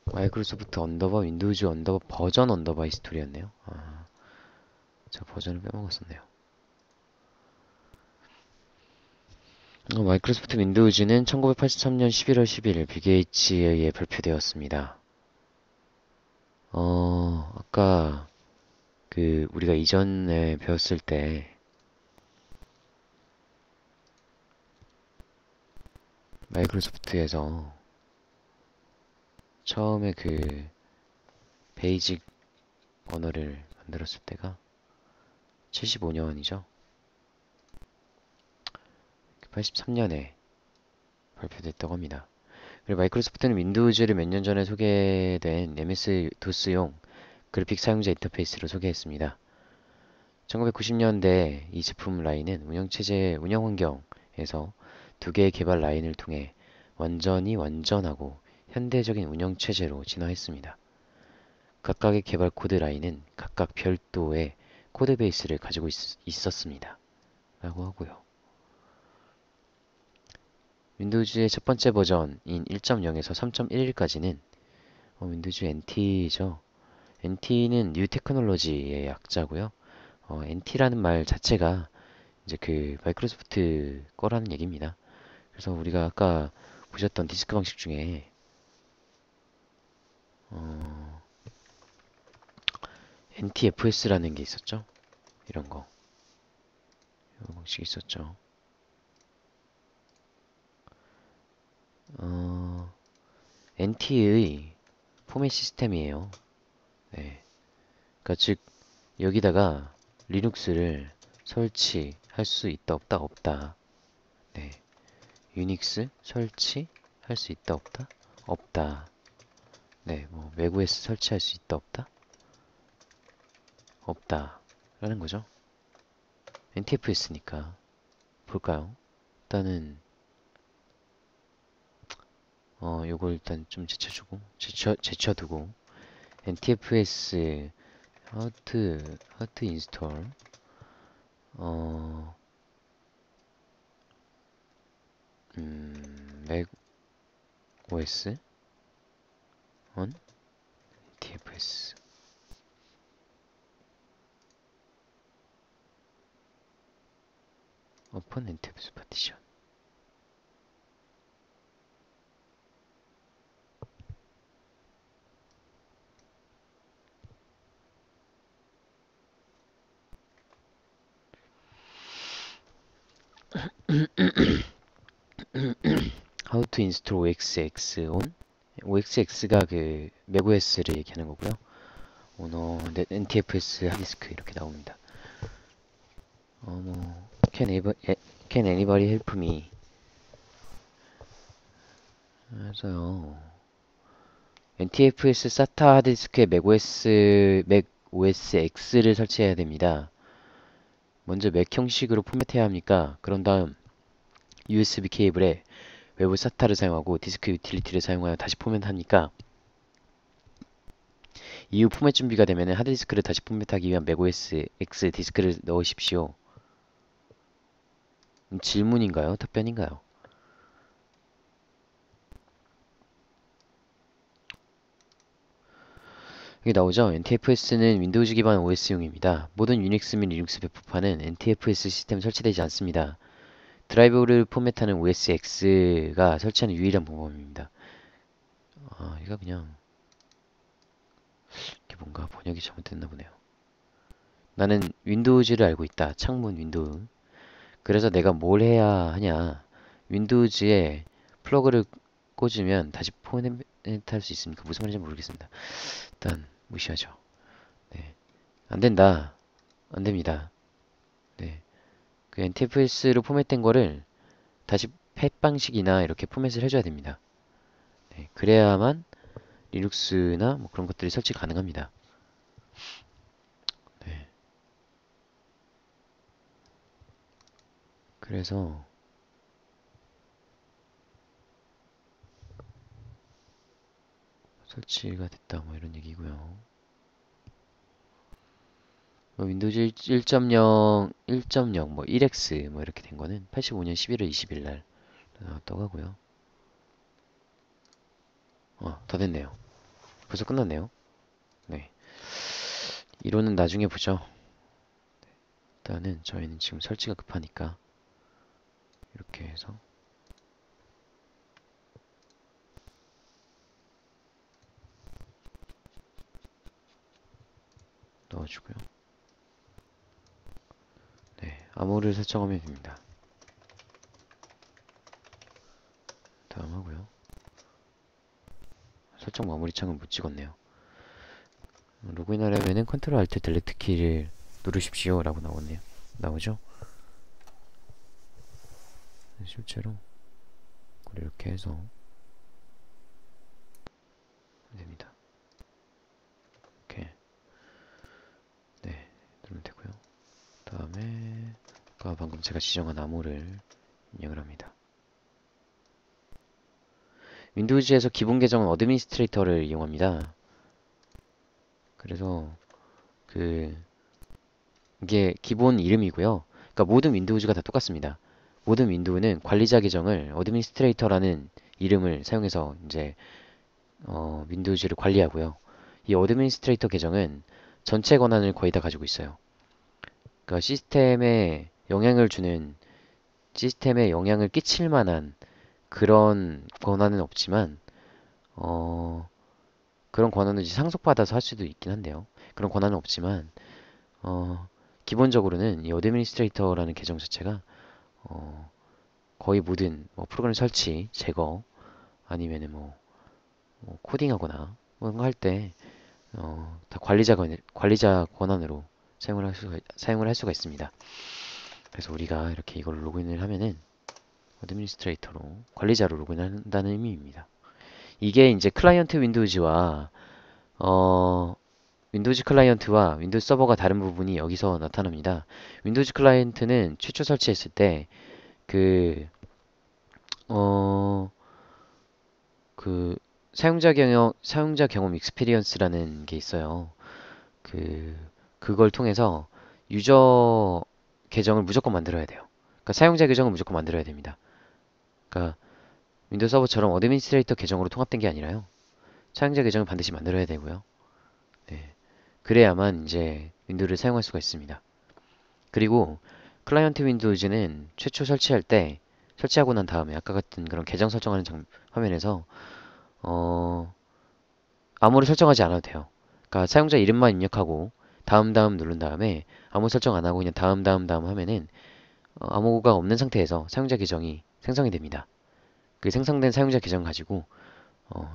마이크로소프트 언더바 윈도우즈 언더바 버전 언더바 히스토리였네요. 제가 버전을 빼먹었었네요. 마이크로소프트 윈도우즈는 1983년 11월 11일 빌 게이츠에 의해 발표되었습니다. 아까 우리가 이전에 배웠을 때 마이크로소프트에서 처음에 베이직 언어를 만들었을 때가 75년이죠. 83년에 발표됐다고 합니다. 그리고 마이크로소프트는 윈도우즈를 몇 년 전에 소개된 MS-DOS용 그래픽 사용자 인터페이스로 소개했습니다. 1990년대 이 제품 라인은 운영체제 운영 환경에서 두 개의 개발 라인을 통해 완전히 완전하고 현대적인 운영체제로 진화했습니다. 각각의 개발 코드 라인은 각각 별도의 코드베이스를 가지고 있었습니다. 라고 하고요. 윈도우즈의 첫 번째 버전인 1.0에서 3.11까지는 윈도우즈 NT죠. NT는 뉴 테크놀로지의 약자고요. NT라는 말 자체가 이제 마이크로소프트 거라는 얘기입니다. 그래서 우리가 아까 보셨던 디스크 방식 중에 NTFS라는 게 있었죠. 이런 거. 이런 방식이 있었죠. NT의 포맷 시스템이에요. 네. 그러니까 즉 여기다가 리눅스를 설치할 수 있다 없다 없다. 네. 유닉스 설치할 수 있다 없다 없다. 네. 뭐 맥OS 설치할 수 있다 없다 없다 라는 거죠. NTFS니까 볼까요? 일단은 요걸 일단 좀 제쳐두고 NTFS 하트 인스톨 맥 OS on NTFS open NTFS partition how to install OXX on OXX가 맥OS를 얘기하는 거고요. NTFS 하드디스크 이렇게 나옵니다. can anybody help me? 그래서요. NTFS SATA 하드디스크에 macOS X를 설치해야 됩니다. 먼저 맥 형식으로 포맷해야 합니까? 그런 다음 USB 케이블에 외부 SATA를 사용하고 디스크 유틸리티를 사용하여 다시 포맷합니까? 이후 포맷 준비가 되면 하드디스크를 다시 포맷하기 위한 macOS X 디스크를 넣으십시오. 질문인가요? 답변인가요? 여기 나오죠? NTFS는 윈도우즈 기반 OS용입니다. 모든 유닉스 및 리눅스 배포판은 NTFS 시스템 설치되지 않습니다. 드라이브를 포맷하는 OS X가 설치하는 유일한 방법입니다. 이거 그냥 이게 뭔가 번역이 잘못됐나 보네요. 나는 윈도우즈를 알고 있다. 창문 윈도우. 그래서 내가 뭘 해야 하냐. 윈도우즈에 플러그를 꽂으면 다시 포맷할 수 있습니까? 무슨 말인지 모르겠습니다. 일단 무시하죠. 네. 안 된다. 안 됩니다. 네. 그 NTFS로 포맷된 거를 다시 펫 방식이나 이렇게 포맷을 해줘야 됩니다. 네. 그래야만 리눅스나 뭐 그런 것들이 설치 가능합니다. 네. 그래서 설치가 됐다 뭐 이런 얘기고요. 윈도우즈 1.0, 1.0, 뭐 1X 뭐 이렇게 된 거는 85년 11월 20일 날 나왔다고 하고요. 다 됐네요. 벌써 끝났네요. 네. 이론은 나중에 보죠. 일단은 저희는 지금 설치가 급하니까 이렇게 해서 넣어주고요. 네, 암호를 설정하면 됩니다. 다음 하고요. 설정 마무리 창을 못 찍었네요. 로그인 하려면은 컨트롤 알트 델리트 키를 누르십시오 라고 나오네요. 나오죠? 실제로 이렇게 해서 됩니다. 이렇게 네 누르면 되고요. 다음에 아까 방금 제가 지정한 암호를 입력을 합니다. 윈도우즈에서 기본 계정은 어드미니스트레이터를 이용합니다. 그래서 이게 기본 이름이고요. 그러니까 모든 윈도우즈가 다 똑같습니다. 모든 윈도우는 관리자 계정을 어드미니스트레이터라는 이름을 사용해서 이제 윈도우즈를 관리하고요. 이 어드미니스트레이터 계정은 전체 권한을 거의 다 가지고 있어요. 그러니까 시스템에 영향을 끼칠 만한 그런 권한은 없지만 그런 권한은 이제 상속받아서 할 수도 있긴 한데요. 그런 권한은 없지만 기본적으로는 이 어드미니스트레이터라는 계정 자체가 거의 모든 뭐 프로그램 설치, 제거 아니면은 뭐 코딩하거나 뭔가 할 때 다 관리자 권한으로 사용을 할 수가 있습니다. 그래서 우리가 이렇게 이걸 로그인을 하면은 어드미니스트레이터로 관리자로 로그인한다는 의미입니다. 이게 이제 클라이언트 윈도우즈 클라이언트와 윈도우즈 서버가 다른 부분이 여기서 나타납니다. 윈도우즈 클라이언트는 최초 설치했을 때 그, 어, 그 사용자 경험 익스피리언스라는 게 있어요. 그걸 통해서 유저 계정을 무조건 만들어야 돼요. 그러니까 사용자 계정을 무조건 만들어야 됩니다. 그러니까 윈도우 서버처럼 어드미니스트레이터 계정으로 통합된 게 아니라요. 사용자 계정을 반드시 만들어야 되고요. 네. 그래야만 이제 윈도우를 사용할 수가 있습니다. 그리고 클라이언트 윈도우즈는 최초 설치하고 난 다음에 아까 같은 그런 계정 설정하는 화면에서 아무리 설정하지 않아도 돼요. 그러니까 사용자 이름만 입력하고 다음 누른 다음에 아무 설정 안 하고 그냥 다음 하면은 아무가 없는 상태에서 사용자 계정이 생성이 됩니다. 그 생성된 사용자 계정 가지고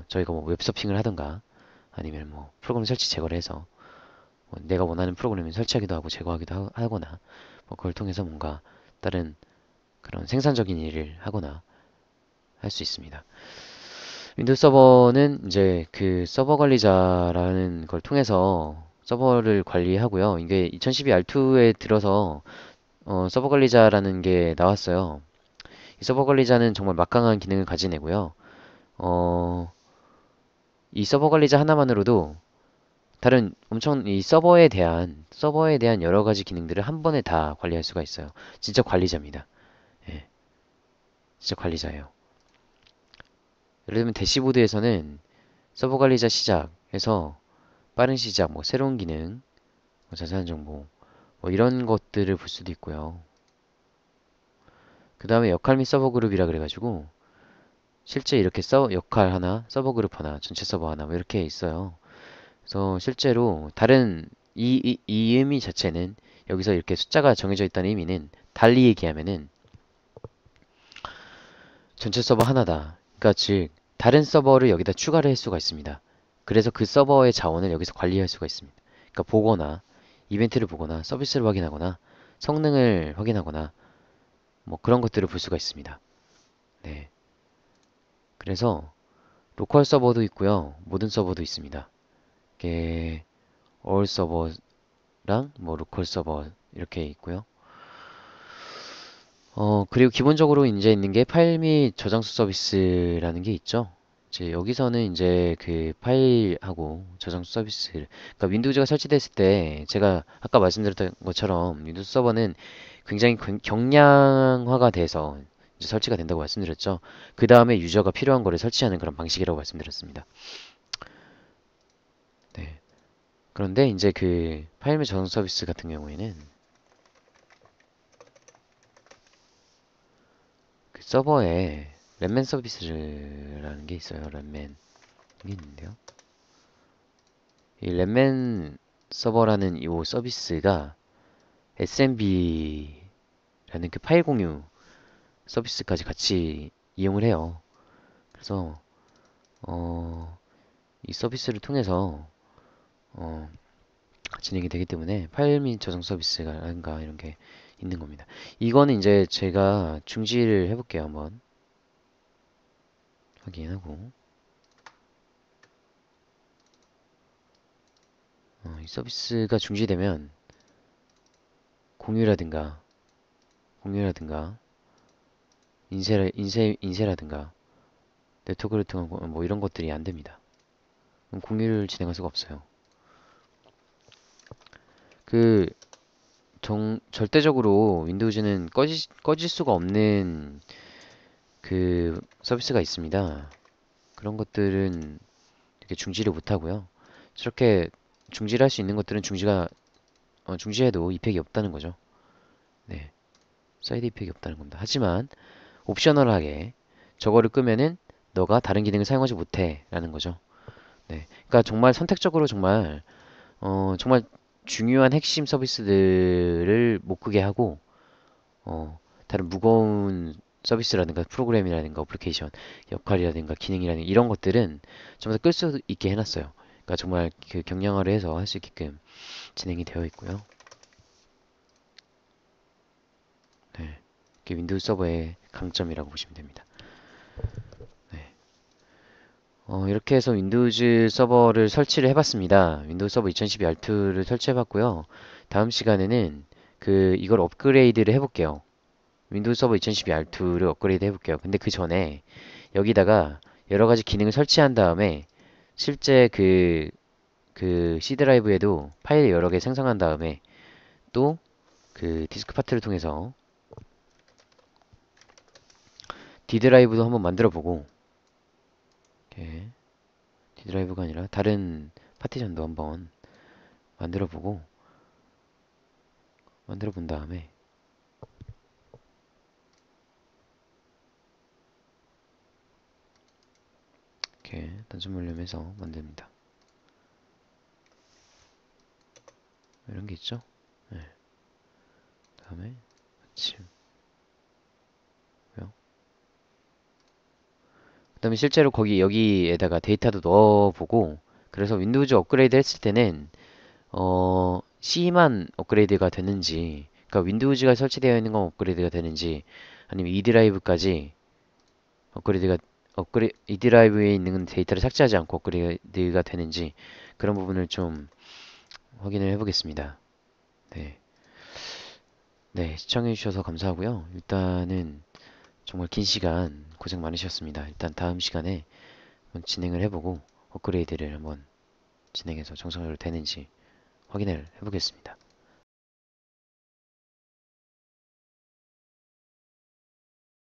저희가 뭐 웹서핑을 하던가 아니면 뭐 프로그램 설치 제거를 해서 내가 원하는 프로그램을 설치하기도 하고 제거하기도 하거나 뭐 그걸 통해서 뭔가 다른 그런 생산적인 일을 하거나 할 수 있습니다. 윈도우 서버는 이제 그 서버 관리자라는 걸 통해서 서버를 관리하고요. 이게 2012 R2에 들어서 서버 관리자라는 게 나왔어요. 이 서버 관리자는 정말 막강한 기능을 가진 애고요. 어, 이 서버 관리자 하나만으로도 다른 엄청 이 서버에 대한 여러 가지 기능들을 한 번에 다 관리할 수가 있어요. 진짜 관리자입니다. 예, 진짜 관리자예요. 예를 들면 대시보드에서는 서버 관리자 시작해서 빠른 시작, 뭐 새로운 기능, 뭐 자세한 정보, 뭐 이런 것들을 볼 수도 있고요. 그 다음에 역할 및 서버 그룹이라 그래가지고 실제 이렇게 역할 하나, 서버 그룹 하나, 전체 서버 하나 뭐 이렇게 있어요. 그래서 실제로 다른 이 의미 자체는 여기서 이렇게 숫자가 정해져 있다는 의미는 달리 얘기하면은 전체 서버 하나다. 그러니까 즉 다른 서버를 여기다 추가를 할 수가 있습니다. 그래서 그 서버의 자원을 여기서 관리할 수가 있습니다. 그러니까 보거나 이벤트를 보거나 서비스를 확인하거나 성능을 확인하거나 뭐 그런 것들을 볼 수가 있습니다. 네. 그래서 로컬 서버도 있고요. 모든 서버도 있습니다. 이게 all 서버랑 뭐 로컬 서버 이렇게 있고요. 그리고 기본적으로 이제 있는 게 파일 및 저장소 서비스라는 게 있죠. 이제 여기서는 이제 그 파일하고 저장소 서비스를, 그러니까 윈도우즈가 설치됐을 때 제가 아까 말씀드렸던 것처럼 윈도우 서버는 굉장히 경량화가 돼서 이제 설치가 된다고 말씀드렸죠. 그 다음에 유저가 필요한 거를 설치하는 그런 방식이라고 말씀드렸습니다. 네. 그런데 이제 그 파일 및 저장 서비스 같은 경우에는 그 서버에 랩맨 서비스라는 게 있어요. 랩맨 이게 있는데요. 이 랩맨 서버라는 이 서비스가 SMB라는 그 파일 공유 서비스까지 같이 이용을 해요. 그래서 어, 이 서비스를 통해서 어, 진행이 되기 때문에 파일 및 저장 서비스라든가 이런 게 있는 겁니다. 이거는 이제 제가 중지를 해볼게요. 한번 확인하고 이 서비스가 중지되면 공유라든가 공유라든가 인쇄라든가 네트워크를 통한 뭐 이런 것들이 안 됩니다. 그럼 공유를 진행할 수가 없어요. 그 절대적으로 윈도우즈는 꺼질 수가 없는 그 서비스가 있습니다. 그런 것들은 이렇게 중지를 못 하고요. 저렇게 중지를 할 수 있는 것들은 중지해도 이펙이 없다는 거죠. 네, 사이드 이펙이 없다는 겁니다. 하지만 옵셔널하게 저거를 끄면은 너가 다른 기능을 사용하지 못해라는 거죠. 네, 그러니까 정말 선택적으로 정말 중요한 핵심 서비스들을 못 끄게 하고 다른 무거운 서비스라든가 프로그램이라든가 어플리케이션 역할이라든가 기능이라든가 이런 것들은 전부 다 끌 수 있게 해놨어요. 그러니까 정말 그 경량화를 해서 할 수 있게끔 진행이 되어 있고요. 네, 이게 윈도우 서버의 강점이라고 보시면 됩니다. 네. 이렇게 해서 윈도우즈 서버를 설치를 해봤습니다. 윈도우 서버 2012 R2를 설치해봤고요. 다음 시간에는 이걸 업그레이드를 해볼게요. 윈도우 서버 2012 R2를 업그레이드 해볼게요. 근데 그 전에 여기다가 여러 가지 기능을 설치한 다음에 실제 그 C 드라이브에도 파일 여러 개 생성한 다음에 또 그 디스크 파트를 통해서 D 드라이브도 한번 만들어 보고 이렇게 D 드라이브가 아니라 다른 파티션도 한번 만들어 보고 만들어 본 다음에 이렇게 단순 몰림해서 만듭니다. 이런 게 있죠? 네. 다음에 아침 그다음에 실제로 여기에다가 데이터도 넣어보고 그래서 윈도우즈 업그레이드 했을 때는 C만 업그레이드가 되는지, 그러니까 윈도우즈가 설치되어 있는 건 업그레이드가 되는지, 아니면 E 드라이브까지 업그레이드가 E 드라이브에 있는 데이터를 삭제하지 않고 업그레이드가 되는지 그런 부분을 좀 확인을 해보겠습니다. 네, 네, 시청해주셔서 감사하고요. 일단은 정말 긴 시간 고생 많으셨습니다. 일단 다음 시간에 한번 진행을 해보고 업그레이드를 한번 진행해서 정상적으로 되는지 확인을 해보겠습니다.